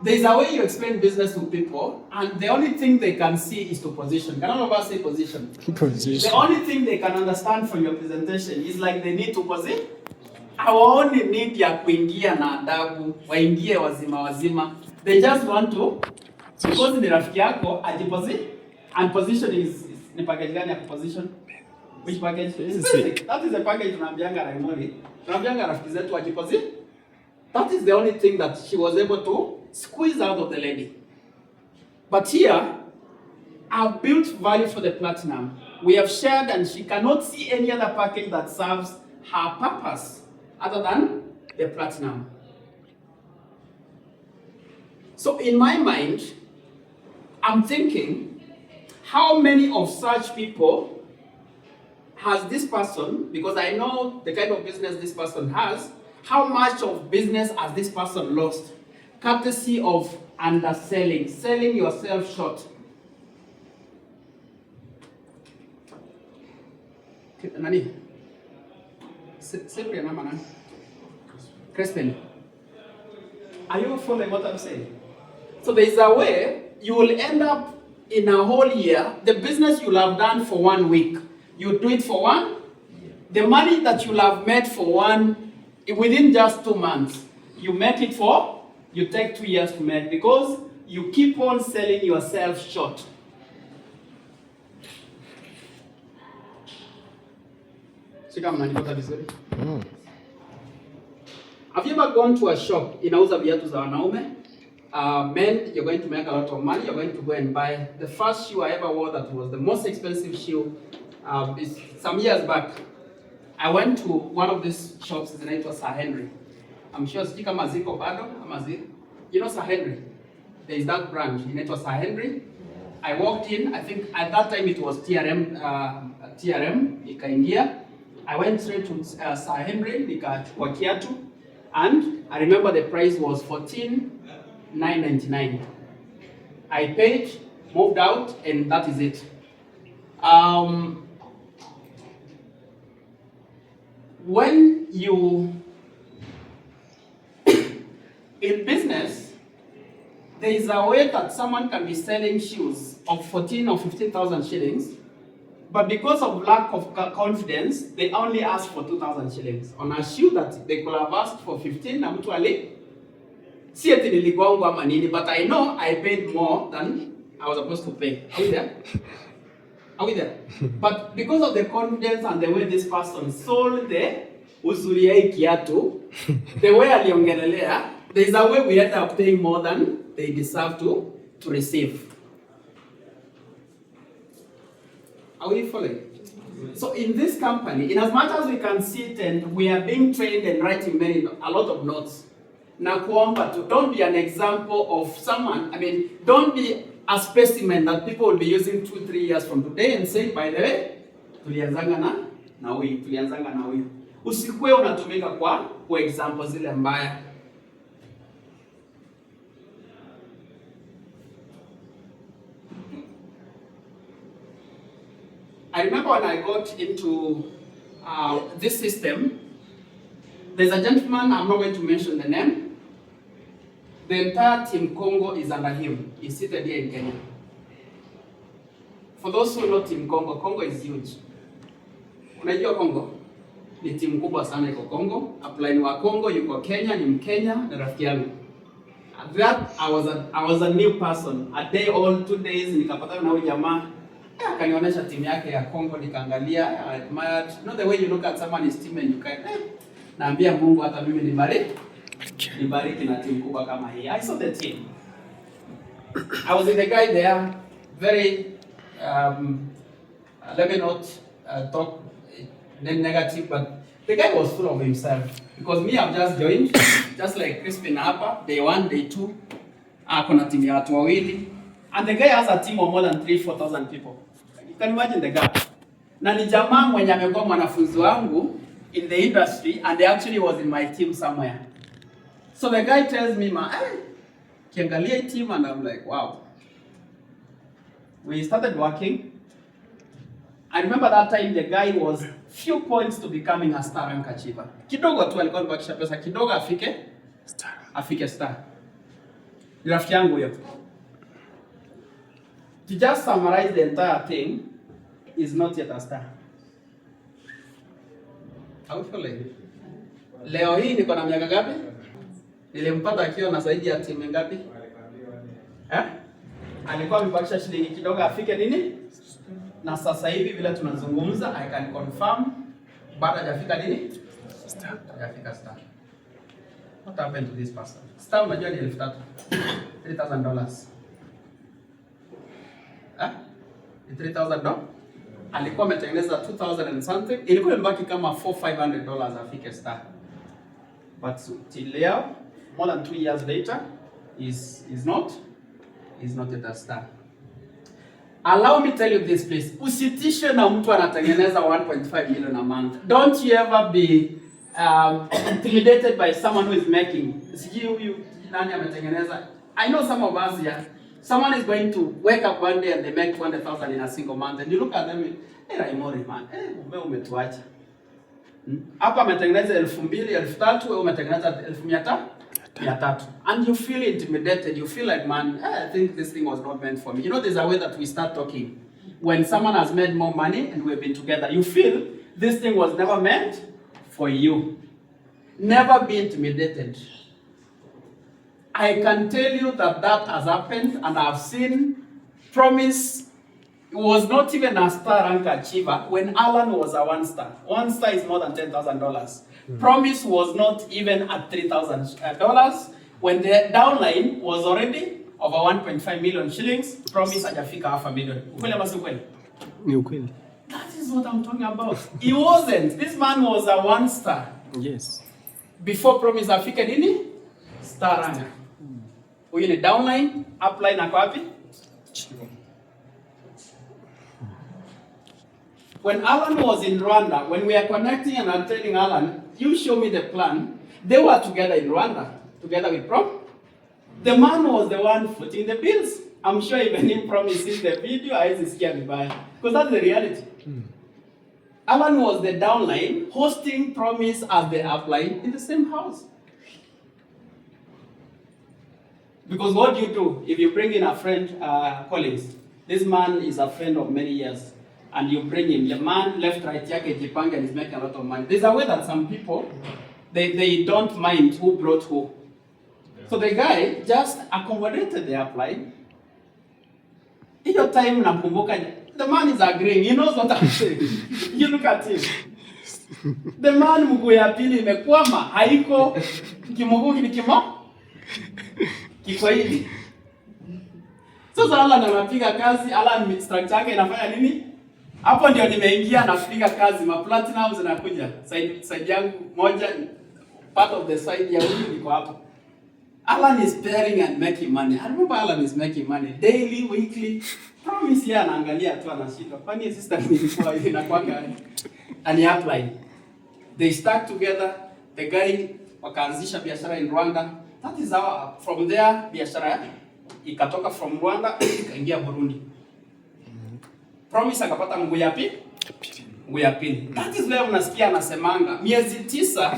There's a way you explain business to people, and the only thing they can see is to position. Can all of us say position? Position. The only thing they can understand from your presentation is like they need to position. Hawaoni need ya kuingia na adabu, waingie wazima. They just want to, because ni rafiki yako, ajiposition. And position is ni package gani ya position? Which package? Basic. That is the package tunaambianga Raimori. Tunaambianga rafiki zetu ajiposition. That is the only thing that she was able to squeeze out of the lady. But here, I've built value for the platinum. We have shared, and she cannot see any other package that serves her purpose other than the platinum. So in my mind, I'm thinking, how many of such people has this person, because I know the kind of business this person has, how much of business has this person lost? Courtesy of underselling, selling yourself short. Nani? Cyprian ama nani? Crispin. Are you following what I'm saying? So there is a way you will end up in a whole year, the business you'll have done for 1 week, you do it for one. The money that you'll have made for one, within just 2 months, you make it for, you take 2 years to make because you keep on selling yourself short. Have you ever gone to a shop inauza viatu za wanaume? Men, you're going to make a lot of money, you're going to go and buy. The first shoe I ever wore that was the most expensive shoe is some years back. I went to one of these shops, the name was Sir Henry. I'm sure sijui kama ziko bado ama ziko. You know Sir Henry? There is that branch, it was Sir Henry. I walked in, I think at that time it was TRM, nikaingia. I went straight to Sir Henry, nikachukua kiatu, and I remember the price was $14,999. I paid, moved out, and that is it. When you, in business, there is a way that someone can be selling shoes of 14 or 15,000 shillings, but because of lack of confidence, they only ask for 2,000 shillings on a shoe that they could have asked for 15. Na mtu ali, si eti nilikuwa ama nini, but I know I paid more than I was supposed to pay. Are we there? Are we there? But because of the confidence and the way this person sold the uzuri ya kiatu, the way aliongelelea, there is a way we end up paying more than they deserve to receive. Are we following? So in this company, in as much as we can sit and we are being trained and writing a lot of notes, na kuomba to don't be an example of someone, I mean, don't be a specimen that people will be using 2-3 years from today and say, by the way, tulianzanga na huyu. Usikue unatumika kwa example zile mbaya. I remember when I got into this system, there's a gentleman, I'm not going to mention the name. The entire team Congo is under him. He's seated here in Kenya. For those who know team Congo, Congo is huge. Unajua Congo? Ni timu kubwa sana iko Congo. Upline wa Congo yuko Kenya, ni Mkenya, na rafiki yangu. At that, I was a new person. A day old, 2 days, nikapatana na huyu jamaa. Akanionyesha timu yake ya Congo, nikaangalia. I admired. You know the way you look at someone's team and you can, naambia Mungu hata mimi nibariki na timu kubwa kama hii. I saw the team. I was with the guy there, very, let me not talk negative, but the guy was full of himself. Because me, I've just joined, just like Crispin hapa, day 1, day 2. Kuna timu ya watu wawili. And the guy has a team of more than 3,000-4,000 people. You can imagine the guy. Na ni jamaa mwenye amekuwa mwanafunzi wangu in the industry, and he actually was in my team somewhere. So the guy tells me, kiangalia team, and I'm like, wow. We started working. I remember that time the guy was few points to becoming a star rank achiever. Kidogo tu alikuwa amebakisha pesa kidogo afike star. Ni rafiki yangu huyo. To just summarize the entire thing, is not yet a star. How following? Leo hii niko na miaka ngapi? Nilimpata akiwa na zaidi ya timu ngapi? Alikuwa amebakisha shilingi kidogo afike nini? Na sasa hivi vile tunazungumza, I can confirm bado hajafika nini? Star. Hajafika star. What happened to this person? Star unajua ni $3,000. $3,000? Alikuwa ametengeneza 2,000 and something. Ilikuwa imebaki kama $400-500 afike star. But till leo, more than 2 years later, is not yet a star. Allow me tell you this please. Usitishwe na mtu anatengeneza 1.5 million a month. Don't you ever be intimidated by someone who is making. Sijui huyu nani ametengeneza. I know some of us here. Someone is going to wake up one day and they make 200,000 in a single month and you look at them and hey, Raimori man, umetuacha. Hapa ametengeneza 2,000, 3,000, wewe umetengeneza 1,300. And you feel intimidated. You feel like, man, I think this thing was not meant for me. You know, there's a way that we start talking. When someone has made more money and we've been together, you feel this thing was never meant for you. Never be intimidated. I can tell you that that has happened and I've seen Promise was not even a star rank achiever when Alan was a 1-star. 1 star is more than $10,000. Promise was not even at $3,000 when the downline was already over 1.5 million shillings. Promise hajafika $500,000. Ukweli ama si ukweli? Ni ukweli. That is what I'm talking about. He wasn't. This man was a 1-star. Yes. Before Promise afike nini? Star rank. Huyu ni downline, upline ako wapi? When Alan was in Rwanda, when we are connecting and I'm telling Alan, you show me the plan, they were together in Rwanda, together with Prom. The man was the one footing the bills. I'm sure even him promises the video, I is scared vibaya. Because that's the reality. Alan was the downline, hosting Promise as the upline in the same house. Because what do you do if you bring in a friend, Collins? This man is a friend of many years. And you bring him, the man left, right, yake jipange and is making a lot of money. There's a way that some people, they don't mind who brought who. So the guy just accommodated the upline. In your time, the man is agreeing. He knows what I'm saying. You look at him. The man mguu ya pili imekwama, haiko kimuguu ni kiko hivi. Sasa Alan anapiga kazi, Alan structure yake inafanya nini? Hapo ndio nimeingia napiga kazi, ma platinum zinakuja. Side yangu moja, part of the side ya huyu niko hapo. Alan is pairing and making money. I remember Alan is making money daily, weekly. Promise ya anaangalia tu anashika. Kwani sister nilikuwa hivi na kwanga ani apply. They stuck together. The guy wakaanzisha biashara in Rwanda. That is how from there biashara ikatoka from Rwanda ikaingia Burundi. Promise akapata mguu ya pili. Mguu ya pili. That is where unasikia anasemanga miezi 9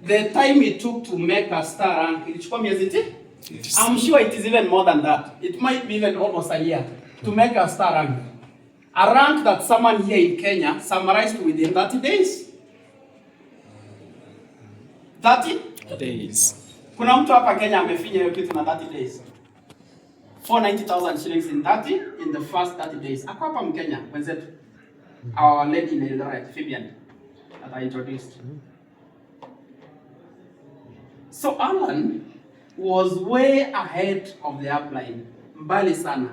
the time it took to make a star rank ilichukua miezi 10. I'm sure it is even more than that. It might be even almost a year to make a star rank. A rank that someone here in Kenya summarized within 30 days. 30 days. Kuna mtu hapa Kenya amefinya hiyo kitu na 30 days. 490,000 shillings in 30 in the first 30 days. Ako hapa Mkenya wenzetu. Our lady in Eldoret, Fabian, that I introduced. So Alan was way ahead of the upline. Mbali sana.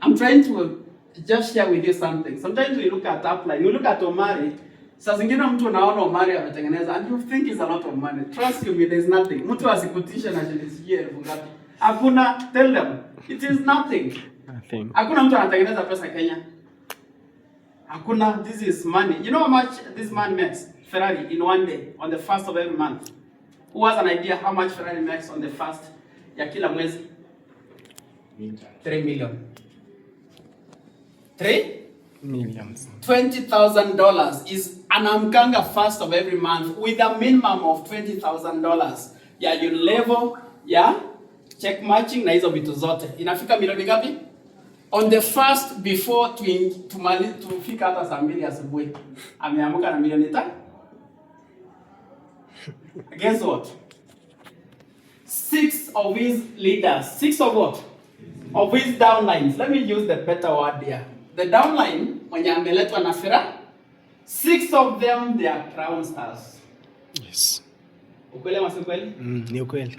I'm trying to just share with you something. Sometimes we look at upline, we look at Omari. Saa zingine mtu unaona Omari ametengeneza and you think it's a lot of money. Trust me, there's nothing. Mtu asikutishe na shilingi 1,000 ngapi. Hakuna, tell them. It is nothing. Nothing. Hakuna mtu anatengeneza pesa Kenya. Hakuna, this is money. You know how much this man makes? Ferrari in one day, on the first of every month. Who has an idea how much Ferrari makes on the first ya kila mwezi? 3 million. 3 Millions. $20,000 is anamkanga first of every month with a minimum of $20,000. Ya you level, ya check matching na hizo vitu zote. Inafika milioni ngapi? On the first before tufika hata saa 2 asubuhi. Ameamuka na milioni 5. Guess what? 6 of his leaders, 6 of what? Of his downlines. Let me use the better word here. The downline, when you ameletwa na Fira, 6 of them, they are crown stars. Yes. Ukweli ama si ukweli? Ni ukweli.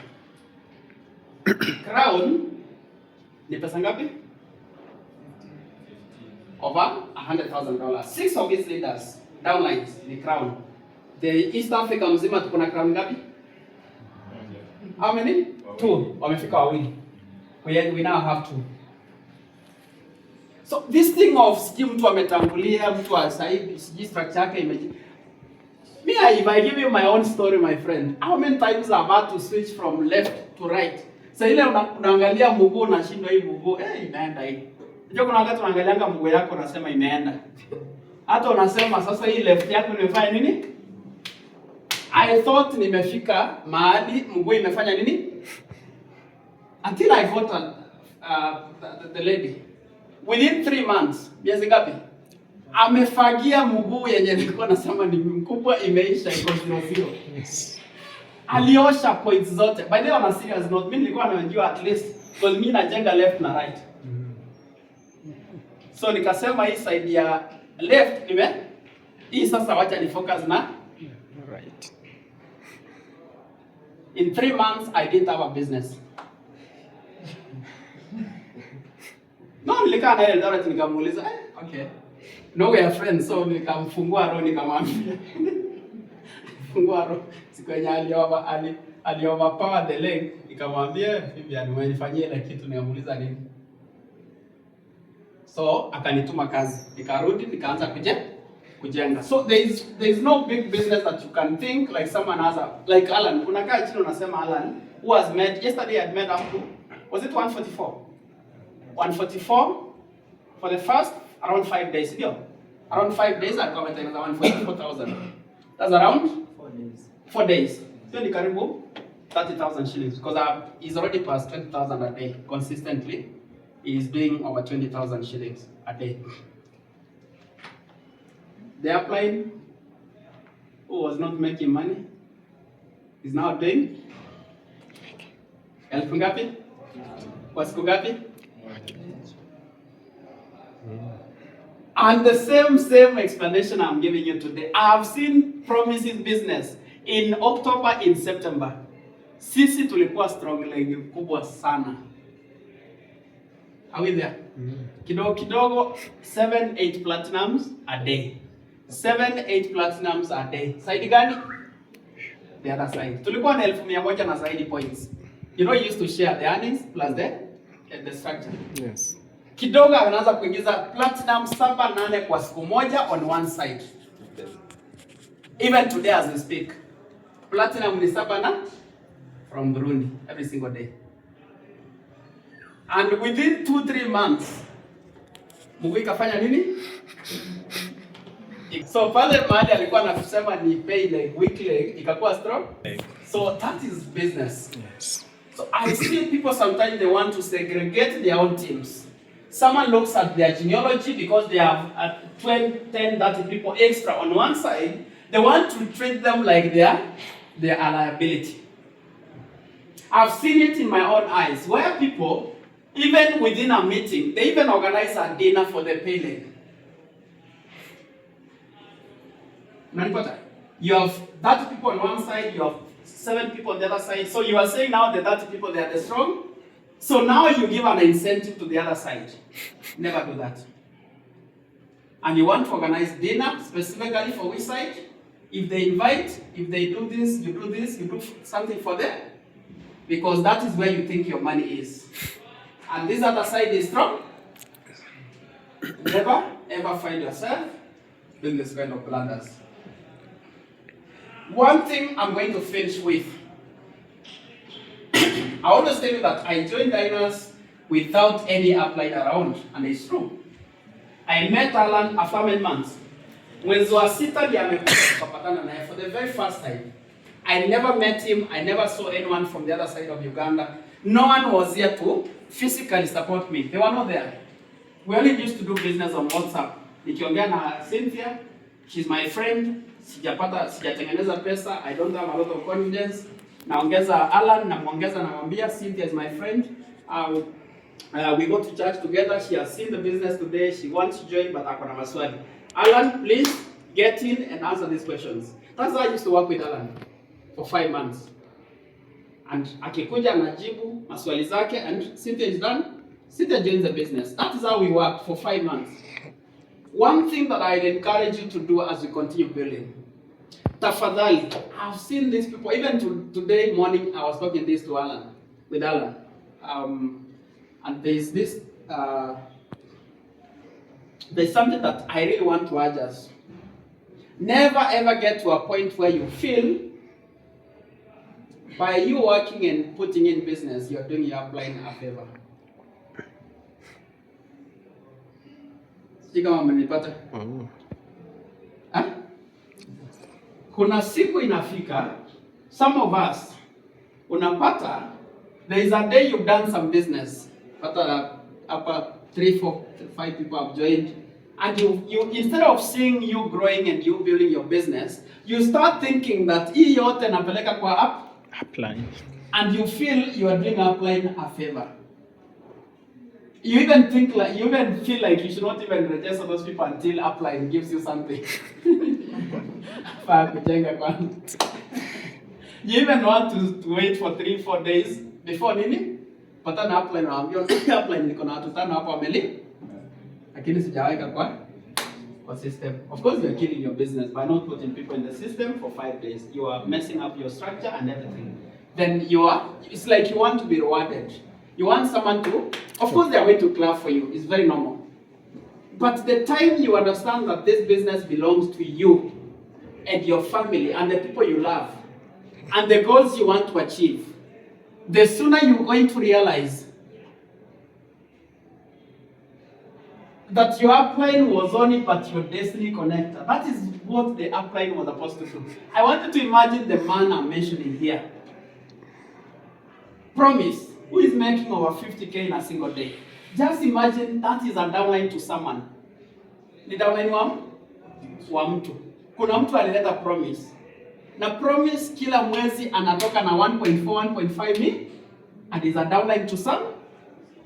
Crown ni pesa ngapi? Over $100,000. 6 of his leaders, downlines, ni crown. The East Africa mzima tuko na crown ngapi? How many? 2. Wamefika wawili. We now have 2. So this thing of sijui mtu ametangulia, mtu asaidi, sijui structure yake imeji. Me, if I give you my own story, my friend, how many times I've had to switch from left to right? So ile unaangalia mguu unashindwa hii mguu, imeenda hii. Unajua kuna wakati unaangalianga mguu yako unasema imeenda. Hata unasema sasa hii left yako imefanya nini? I thought nimefika mahali mguu imefanya nini? Until I fought the lady. Within 3 months, miezi ngapi? Amefagia mguu yenye nilikuwa nasema ni mkubwa imeisha iko 0. Yes. Aliosha points zote. By the way, on a serious note, mimi nilikuwa najua at least because mimi najenga left na right. So nikasema hii side ya left hii sasa wacha ni focus na Right. in 3 months I didn't have a business. No, nilikaa naye Eldoret nikamuuliza, okay. No, we are friends, so nikamfungua roho nikamwambia. Fungua roho. Siku yenye ali overpower the leg, nikamwambia Vivian umenifanyia ile kitu, nikamuuliza nini? So akanituma kazi. Nikarudi nikaanza kujenga. So there is no big business that you can think like someone has like Alan. Unakaa chini unasema Alan who has made yesterday had made up to, was it 144? 144 for the first around 5 days. Ndio. Around 5 days alikuwa ametengeneza 144,000. That's around 4 days. So ni karibu 30,000 shillings because he's already passed 20,000 a day consistently. He is doing over 20,000 shillings a day. The upline who was not making money is now doing elfu ngapi? Kwa siku ngapi? And the same explanation I'm giving you today. I have seen promises business in October, in September. Sisi tulikuwa strong leg kubwa sana. Are we there? Kidogo 7-8 platinums a day. 7-8 platinums a day. Side gani? The other side. Tulikuwa na 1,100 na zaidi points. You know, you used to share the earnings plus the structure. Yes. Kidogo anaanza kuingiza platinum 7-8 kwa siku moja on one side. Even today as we speak, platinum ni 7 from Burundi every single day. And within 2-3 months, Mungu ikafanya nini? So pale mahali alikuwa anasema ni pay like weekly ikakuwa strong. So that is business. Yes. So I see people sometimes they want to segregate their own teams. Someone looks at their genealogy because they have 10, 30 people extra on one side. They want to treat them like their liability. I've seen it in my own eyes where people, even within a meeting, they even organize a dinner for the payleg. You have 30 people on one side, you have 7 people on the other side. So you are saying now the 30 people, they are the strong. So now you give an incentive to the other side. Never do that. And you want to organize dinner specifically for which side? If they invite, if they do this, you do something for them. Because that is where you think your money is. And this other side is strong. Never ever find yourself doing this kind of blunders. One thing I'm going to finish with. I always tell you that I joined Diners without any upline around, and it's true. I met Alan after many months. Mwezi wa 6 ndiye amekuja tukapatana naye for the very first time. I never met him, I never saw anyone from the other side of Uganda. No one was here to physically support me. They were not there. We only used to do business on WhatsApp. Nikiongea na Cynthia, she's my friend. Sijatengeneza pesa, I don't have a lot of confidence. Naongeza Alan, namwambia Cynthia is my friend. We go to church together. She has seen the business today. She wants to join, but akona maswali. Alan, please get in and answer these questions. That's how I used to work with Alan for 5 months. And akikuja anajibu maswali zake, and Cynthia is done. Cynthia joins the business. That is how we worked for 5 months. One thing that I'd encourage you to do as we continue building. Tafadhali, I've seen these people, even today morning, I was talking this to Alan, with Alan. And there's this there's something that I really want to urge us. Never ever get to a point where you feel by you working and putting in business, you're doing your upline a favor. Sijui kama mmenipata? Kuna siku inafika, some of us, unapata, there is a day you've done some business, but upper 3, 4, 5 people have joined, and you instead of seeing you growing and you building your business, you start thinking that hii yote napeleka kwa upline, and you feel you are doing upline a favor. You even feel like you should not even register those people until upline gives you something. You even want to wait for 3-4 days before nini? Pata na upline waambia upline niko na watu 5 hapo wameli. Lakini sijaweka kwa system. Of course you are killing your business by not putting people in the system for 5 days. You are messing up your structure and everything. Then it's like you want to be rewarded. You want someone to, of course they are going to clap for you. It's very normal. But the time you understand that this business belongs to you and your family and the people you love and the goals you want to achieve, the sooner you're going to realize that your upline was only but your destiny connector. That is what the upline was supposed to do. I want you to imagine the man I'm mentioning here. Promise, who is making over 50K in a single day. Just imagine that is a downline to someone. Ni downline wa mtu. Kuna mtu alileta promise. Na promise kila mwezi anatoka na 1.4, 1.5 million, and is a downline to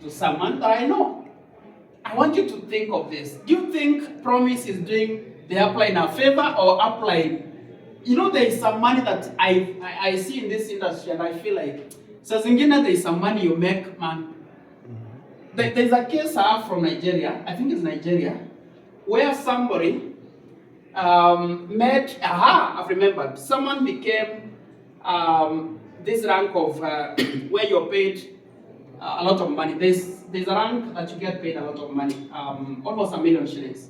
someone that I know. I want you to think of this. Do you think promise is doing the upline a favor or upline? You know, there is some money that I see in this industry and I feel like, so zingine there is some money you make, man. There's a case I have from Nigeria, I think it's Nigeria, where somebody I've remembered, someone became this rank of where you're paid a lot of money. There's a rank that you get paid a lot of money, almost 1 million shillings.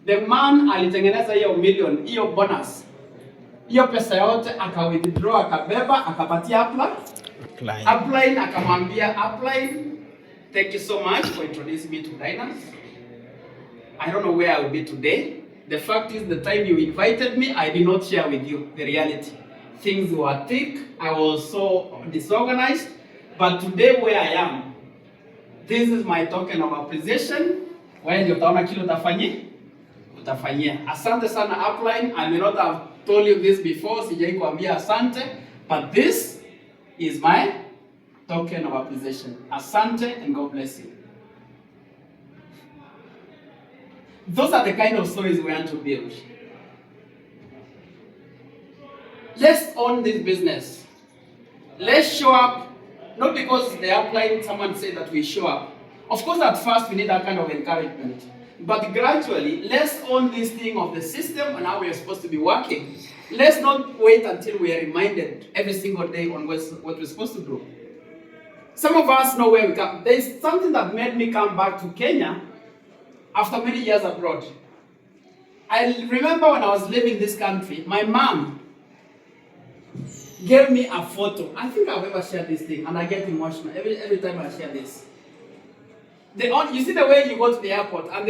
The man alitengeneza hiyo million, hiyo bonus, hiyo pesa yote akawithdraw, akabeba, akapatia upline, akamwambia upline, thank you so much for introducing me to diners. I don't know where I will be today. The fact is, the time you invited me, I did not share with you the reality. Things were thick, I was so disorganized, but today where I am, this is my token of appreciation. When you utaona kile utafanyia. Asante sana upline. I may not have told you this before, sijai kuambia asante, but this is my token of appreciation. Asante and God bless you. Those are the kind of stories we want to build. Let's own this business. Let's show up, not because the upline, someone said that we show up. Of course, at first we need that kind of encouragement. But gradually, let's own this thing of the system and how we are supposed to be working. Let's not wait until we are reminded every single day on what we're supposed to do. Some of us know where we come. There's something that made me come back to Kenya after many years abroad. I remember when I was living in this country, my mom gave me a photo. I think I've ever shared this thing, and I get emotional every time I share this. You see the way you go to the airport, and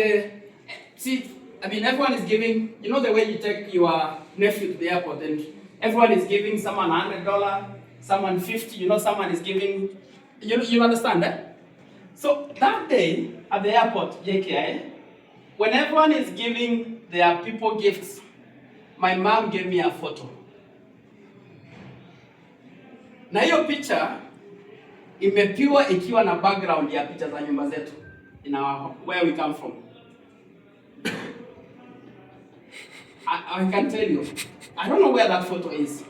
everyone is giving, you know the way you take your nephew to the airport, and everyone is giving someone $100, someone $50, someone is giving, you understand that? So that day at the airport, JKI, when everyone is giving their people gifts, my mom gave me a photo. Na hiyo picha imepiwa ikiwa na background ya picha za nyumba zetu in where we come from. I can tell you, I don't know where that photo is,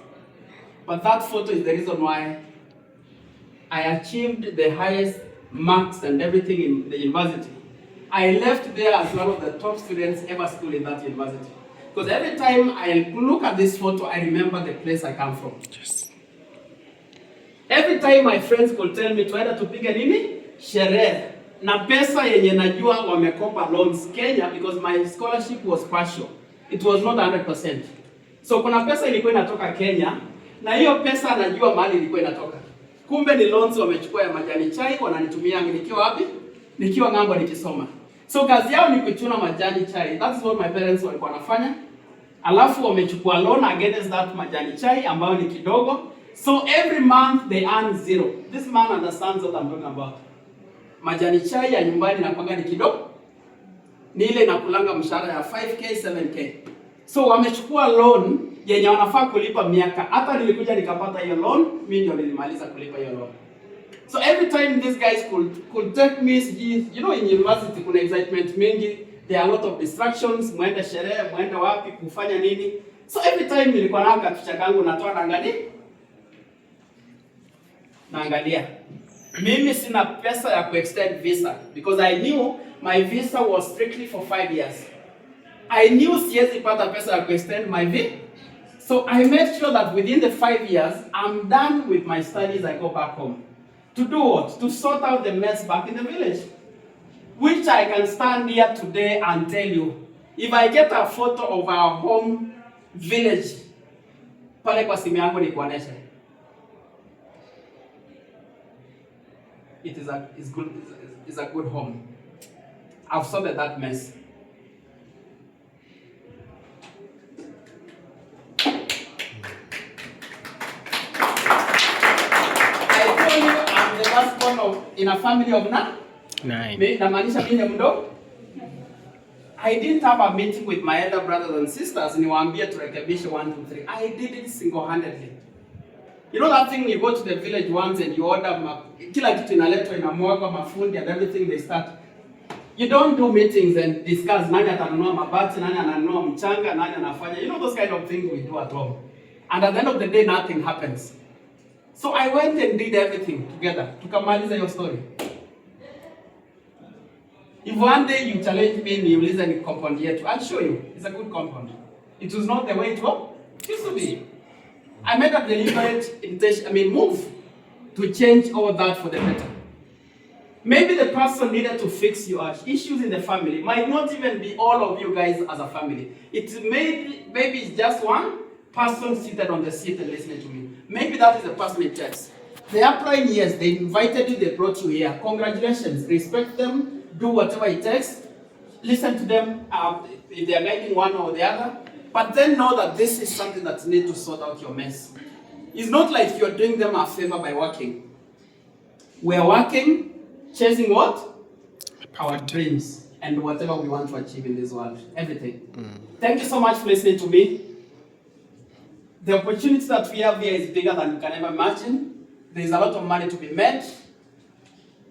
but that photo is the reason why I achieved the highest marks and everything in the university. I left there as one of the top students ever schooled in that university. Because every time I look at this photo, I remember the place I come from. Yes. Every time my friends could tell me to either to pick a nini, sherehe, na pesa yenye najua wamekopa loans Kenya, because my scholarship was partial. It was not 100%. So kuna pesa ilikuwa inatoka Kenya, na hiyo pesa najua mahali ilikuwa inatoka. Kumbe ni loans wamechukua ya majani chai, wananitumia nikiwa wapi? Nikiwa ng'ambo nikisoma. So kazi yao ni kuchuna majani chai. That's what my parents walikuwa wanafanya. Alafu wamechukua loan against that majani chai ambayo ni kidogo. So every month they earn zero. This man understands what I'm talking about. Majani chai ya nyumbani nakwanga ni kidogo. Ni ile inakulanga mshahara ya 5k, 7k. So wamechukua loan yenye wanafaa kulipa miaka. Hata nilikuja nikapata hiyo loan, mimi ndio nilimaliza kulipa hiyo loan. So every time these guys could take me, you know, in university kuna excitement mingi, there are a lot of distractions, muende sherehe, muende wapi, kufanya nini. So every time nilikuwa na kapicha kangu natoa naangalia. Mimi sina pesa ya kuextend visa because I knew my visa was strictly for 5 years. I knew siwezi pata pesa ya kuextend my visa. So I made sure that within the 5 years, I'm done with my studies, I go back home. To do what? To sort out the mess back in the village. Which I can stand here today and tell you, if I get a photo of our home village, pale kwa simu yangu nikuoneshe. It's a good home. I've sorted that mess. I'm the last one in a family of 9. Namaanisha mimi mdogo. I didn't have a meeting with my elder brothers and sisters niwaambie turekebishe 1, 2, 3. I did it single-handedly. You know that thing, you go to the village once and you order kila kitu inaletwa inamwagwa mafundi and everything they start. You don't do meetings and discuss nani atanunua mabati, nani ananunua mchanga, nani anafanya. You know those kind of things we do at home. And at the end of the day nothing happens. So I went and did everything together. Tukamaliza your story. If one day you challenge me and you listen to compound yetu, I'll show you. It's a good compound. It was not the way it used to be. I made a deliberate move to change all that for the better. Maybe the person needed to fix your issues in the family. Might not even be all of you guys as a family. It maybe it's just one person seated on the seat and listening to me. Maybe that is the person it takes. They are applying, yes, they invited you, they brought you here. Congratulations, respect them, do whatever it takes. Listen to them if they are guiding one or the other. But then know that this is something that you need to sort out your mess. It's not like you're doing them a favor by working. We're working, chasing what? Our dreams and whatever we want to achieve in this world. Everything. Thank you so much for listening to me. The opportunity that we have here is bigger than you can ever imagine. There's a lot of money to be made.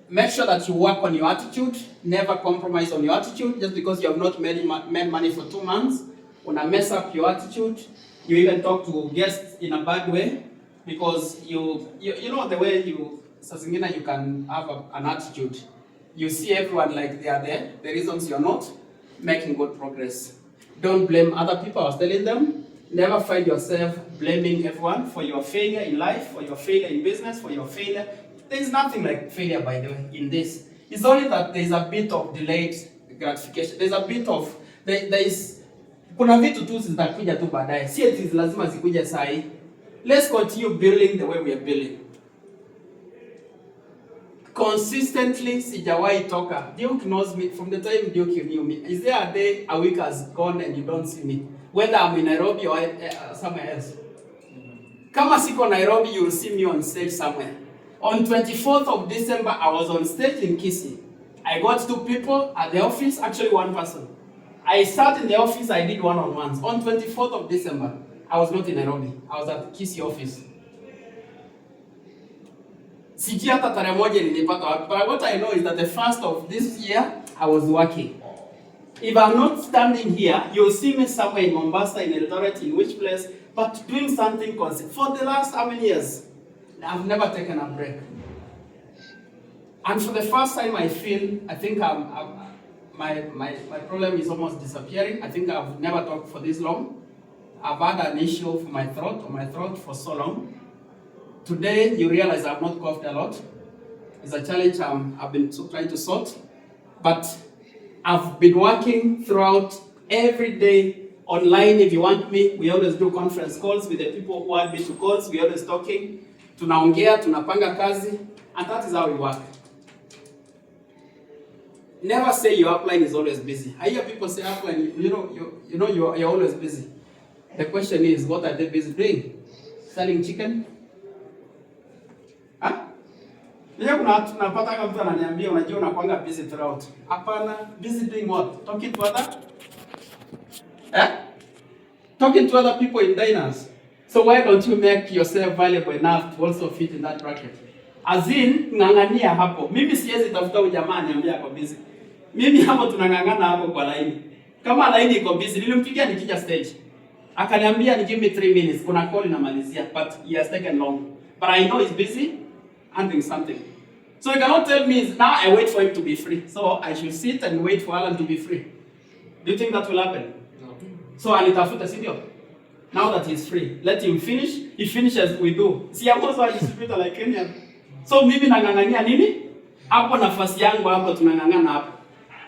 Make sure that you work on your attitude. Never compromise on your attitude. Just because you have not made money for 2 months, una mess up your attitude. You even talk to guests in a bad way because you know the way you can have an attitude. You see everyone like they are there. The reasons you're not making good progress. Don't blame other people. I was telling them, never find yourself blaming everyone for your failure in life, for your failure in business, for your failure. There is nothing like failure, by the way, in this. It's only that there is a bit of delayed gratification. There's a bit of kuna vitu tu zitakuja tu baadaye. Si eti lazima zikuja saa hii. Let's continue building the way we are building. Consistently, sijawahi toka. Duke knows me from the time Duke knew me. Is there a day a week has gone and you don't see me? Whether I'm in Nairobi or somewhere else. Kama siko Nairobi, you will see me on stage somewhere. On 24th of December, I was on stage in Kisii. I got 2 people at the office, actually 1 person. I sat in the office, I did one-on-ones. On 24th of December, I was not in Nairobi. I was at Kisii office. Sijui hata tarehe moja nilipata wapi. But what I know is that the first of this year, I was working. If I'm not standing here, you'll see me somewhere in Mombasa, in Eldoret, in which place, but doing something consistent. For the last how many years? I've never taken a break. And for the first time I think my problem is almost disappearing. I think I've never talked for this long. I've had an issue for my throat for so long. Today you realize I've not coughed a lot. It's a challenge I've been trying to sort, but I've been working throughout every day online. If you want me, we always do conference calls with the people who want me to calls. We always talking, tunaongea, tunapanga kazi, and that is how we work. Never say your upline is always busy. I hear people say upline, you're always busy. The question is, what are they busy doing? Selling chicken? Huh? Leo kuna watu napata kama mtu ananiambia unajua unakuanga busy throughout. Hapana, busy doing what? Talking to other? Talking to other people in diners. So why don't you make yourself valuable enough to also fit in that bracket? As in, ng'ang'ania hapo. Mimi siwezi tafuta ujamaa niambia ako busy. Mimi hapo tunang'ang'ana hapo kwa line. Kama line iko busy, nilimpigia nikija stage. Akaniambia ni give me 3 minutes. Kuna call inamalizia, but he has taken long. But I know he's busy handling something. So you cannot tell me now I wait for him to be free. So I should sit and wait for Alan to be free. Do you think that will happen? No. So anitafuta, si ndio? Now that he's free, let him finish. He finishes, we do. See, I'm also a distributor like Kenyan. So mimi nang'ang'ania nini? Hapo nafasi yangu hapo tunang'ang'ana hapo.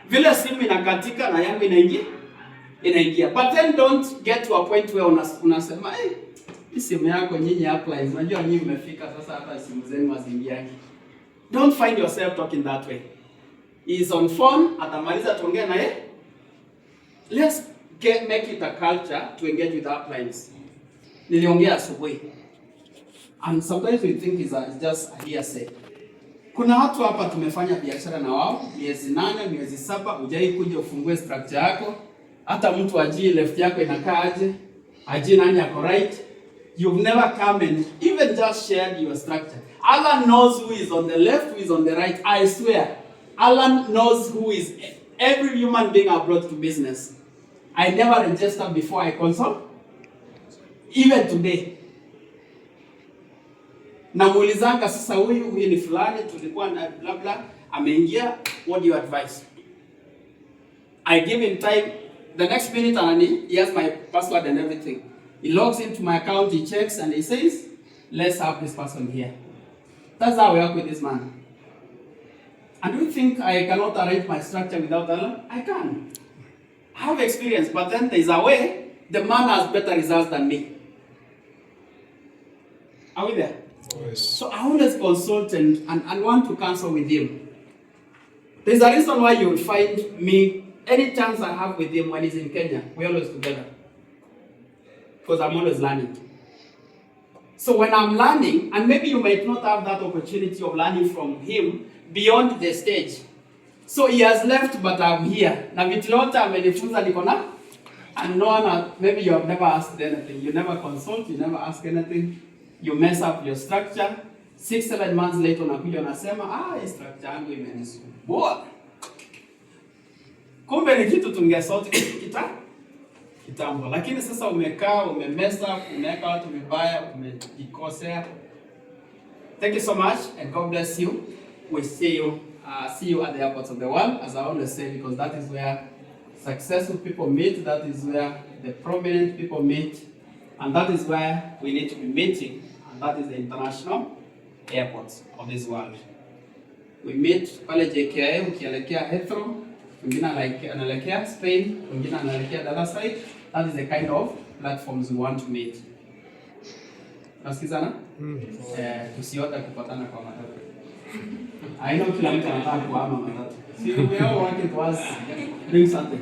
Vile simu inakatika na yangu inaingia. But then don't get to a point where unasema, hey, simu yako nyinyi upline, unajua nyinyi mmefika sasa hata simu zenu haziingiani. Don't find yourself talking that way. He's on phone, atamaliza tuongea na yeye. Let's make it a culture to engage with uplines. Niliongea asubuhi. And sometimes we think it's just a hearsay. Kuna watu hapa tumefanya biashara na wao miezi 8, miezi 7, hujai kuja ufungue structure yako. Hata mtu ajui left yako inakaa aje, ajui nani yako right. You've never come and even just shared your structure. Alan knows who is on the left, who is on the right. I swear, Alan knows who is every human being I brought to business. I never registered before I consult. Even today. Namuulizanga sasa huyu ni fulani tulikuwa na blah blah ameingia, what do you advise? I give him time, the next minute he has my password and everything. He logs into my account, he checks and he says, let's have this person here. That's how I work with this man. And do you think I cannot arrange my structure without Alan? I can. I have experience, but then there's a way the man has better results than me. Are we there? Yes. So I always consult and want to counsel with him. There's a reason why you will find me, any chance I have with him when he's in Kenya, we're always together. Because I'm always learning. So when I'm learning, and maybe you might not have that opportunity of learning from him beyond the stage. So he has left, but I'm here. Na vitu yote amenifunza niko na, and no one, maybe you have never asked anything. You never consult, you never ask anything. You mess up your structure. 6-7 months later unakuja unasema, hii structure yangu imenisumbua. Kumbe ni kitu tungesort kitambo. Lakini sasa umekaa, umemess up, umeweka watu vibaya, umejikosea. Thank you so much and God bless you. We see you at the airports of the world, as I always say, because that is where successful people meet, that is where the prominent people meet, and that is where we need to be meeting, and that is the international airports of this world. We meet pale JKIA, ukielekea Heathrow, mwingine anaelekea Spain, mwingine anaelekea the other side. That is the kind of platforms we want to meet. Nasikizana? Tusiote kupatana kwa matatu. I know kila mtu anataka kuhama matatu. See, we all want it was doing something.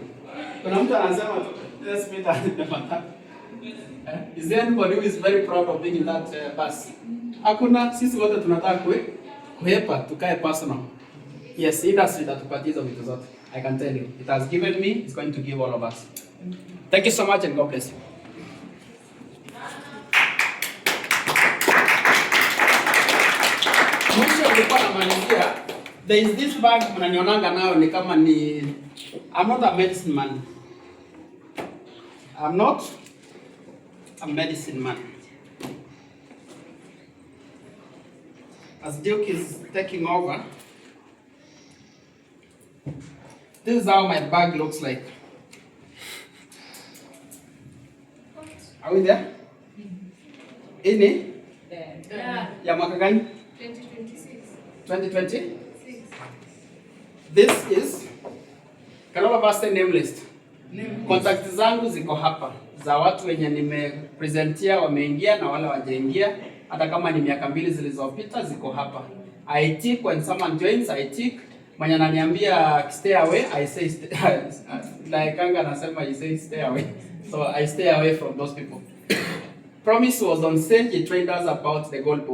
Kuna mtu anasema let's meet at the matatu. Is there anybody who is very proud of being in that bus? Hakuna, sisi wote tunataka kuhepa, tukae personal. Yes, industry tatupatia hizo vitu zote. I can tell you. It has given me, it's going to give all of us. Thank you so much and God bless you. Mwisho nilikuwa namalizia, there is this bag mnanionanga nayo ni kama ni, I'm not a medicine man. I'm not a medicine man. As Duke is taking over, this is how my bag looks like. Are we there? Ini? Yeah. Ya mwaka gani? 2026. 2020? This is, can all of us say name list? Contact zangu ziko hapa za watu wenye nimepresentia wameingia na wale wajaingia, hata kama ni miaka 2 zilizopita ziko hapa. I tick when someone joins, I tick. Mwenye ananiambia stay away, I say stay, like Kanga anasema I say stay away. So I stay away from those people. Promise was on stage. He trained us about the gold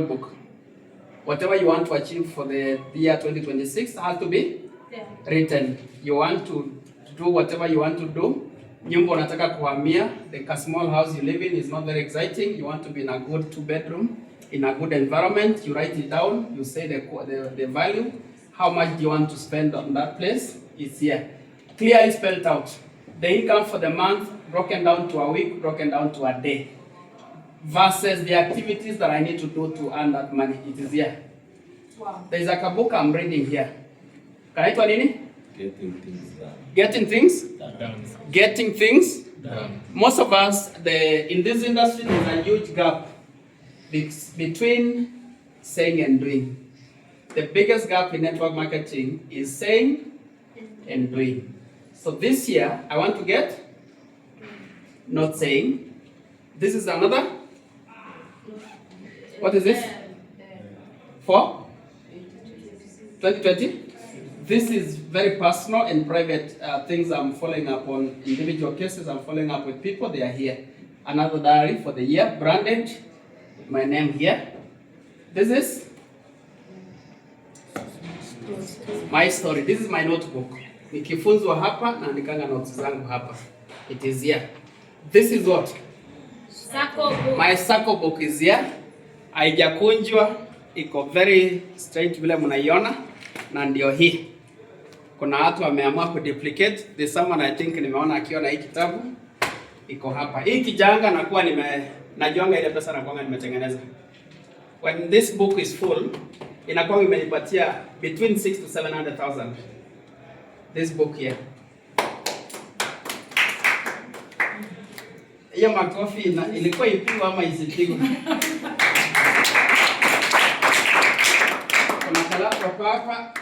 book. Whatever you want to achieve for the year 2026 has to be written. You want to do whatever you want to do. Nyumba unataka kuhamia, the small house you live in is not very exciting. You want to be in a good 2-bedroom, in a good environment. You write it down. You say the value. How much do you want to spend on that place? It's here. Clearly spelled out. The income for the month broken down to a week, broken down to a day. Versus the activities that I need to do to earn that money. It is here. Wow. There is a book I'm reading here. Kanaitwa nini? Getting things done. Getting things? Done. Getting things? Done. Most of us, in this industry, there's a huge gap between saying and doing. The biggest gap in network marketing is saying and doing. So this year, I want to get not saying. This is another. What is this? For 2020? This is very personal and private things I'm following up on. Individual cases I'm following up with people. They are here. Another diary for the year, branded with my name here. This is my story. This is my notebook. Nikifunzwa hapa na nikanga notes zangu hapa. It is here. This is what? My circle book is here. Haijakunjwa, iko very straight vile mnaiona, na ndio hii. Kuna watu wameamua kuduplicate. There's someone I think nimeona akiona hii kitabu iko hapa. Hii kijanga nakuwa najuanga ile pesa nakuanga nimetengeneza. When this book is full, inakuwa imenipatia between 6 to 700,000. This book here. Hiyo makofi ilikuwa ipigwa ama isipigwe? Kuna kalamu hapa,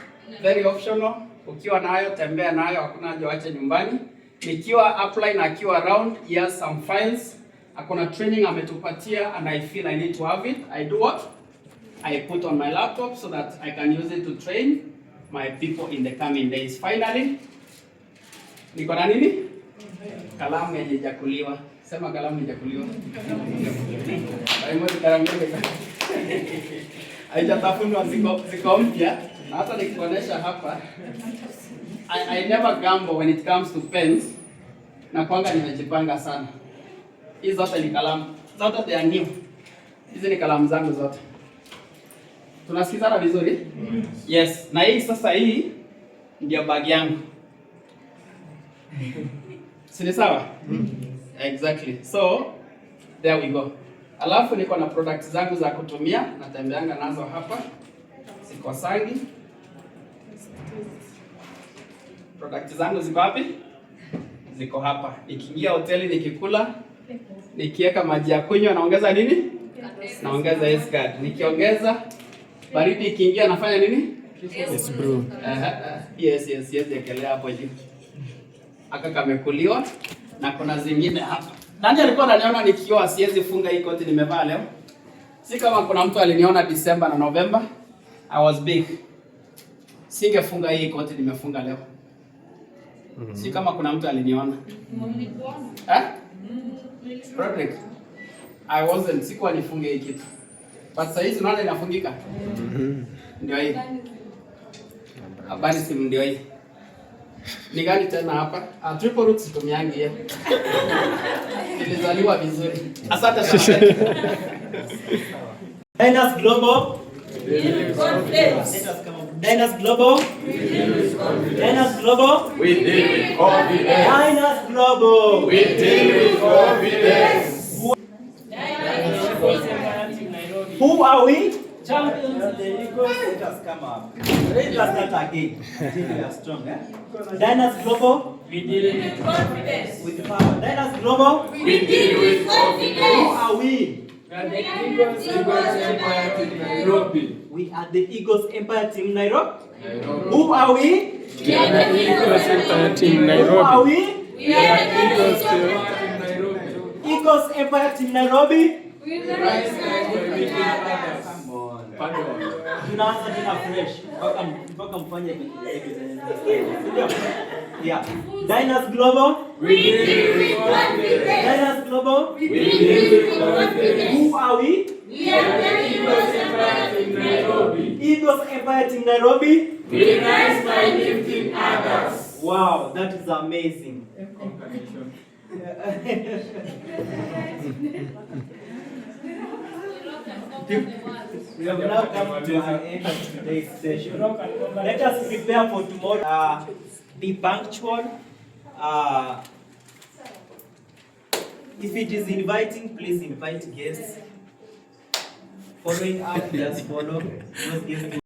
very optional. Ukiwa nayo tembea nayo, hakuna haja waache nyumbani. Nikiwa apply na akiwa around, he has some files. Hakuna training ametupatia and I feel I need to have it. I do what? I put on my laptop so that I can use it to train my people in the coming days. Finally, niko na nini? Kalamu haijakuliwa. Sema kalamu haijakuliwa. Haijatafunwa, ziko mpya. Na hata nikikuonesha hapa, I never gamble when it comes to pens. Na kwanga nimejipanga sana. Hizi zote ni kalamu. Zote they are new. Hizi ni kalamu zangu zote. Tunasikizana vizuri? Yes. Na hii sasa, hii ndio bag yangu. Si sawa? Exactly. So there we go. Alafu niko na products zangu za kutumia, natembeanga nazo hapa. Siko sangi. Products zangu ziko wapi? Ziko hapa. Nikiingia hoteli nikikula, nikiweka maji ya kunywa naongeza nini? Naongeza S-card. Nikiongeza baridi ikiingia nafanya nini? Yes, bro. Yes, ekelea hapo juu. Aka kamekuliwa na kuna zingine hapa. Nani alikuwa ananiona nikiwa siwezi funga hii koti nimevaa leo? Si kama kuna mtu aliniona December na November. I was big. Singefunga hii koti nimefunga leo. Si kama kuna mtu aliniona. Roderick. I wasn't, sikuwa nifunge hii kitu. But sasa hizi unaona inafungika? Ndio hii. Habari simu ndio hii. Ni gani tena hapa? Triple roots situmiangi hiyo. Nilizaliwa vizuri. Asante sana. Diners Global. Diners Global. Diners Global. We deal with confidence. Diners Global. We deal with confidence. Who are we? Champions. The Eagles. Let us come up. Let us start again. We are strong, eh? Diners Global. We deal with confidence. With power. Diners Global. We deal with confidence. Who are we? We are the Eagles Empire Team Nairobi. Who are we? We are the Eagles Empire Team Who are Nairobi. we? We are the Eagles Eagles Empire Team Nairobi. Tunaanza tena fresh. Mpaka mfanye yeah. Diners Global. Diners Global. Who are we? We are the Eagles Empire Team Nairobi. Eagles Empire Team Nairobi. We rise by lifting others. Wow, that is amazing. We have now come to an end of today's session. Let us prepare for tomorrow. Be punctual. If it is inviting, please invite guests. Following up, just follow those guests.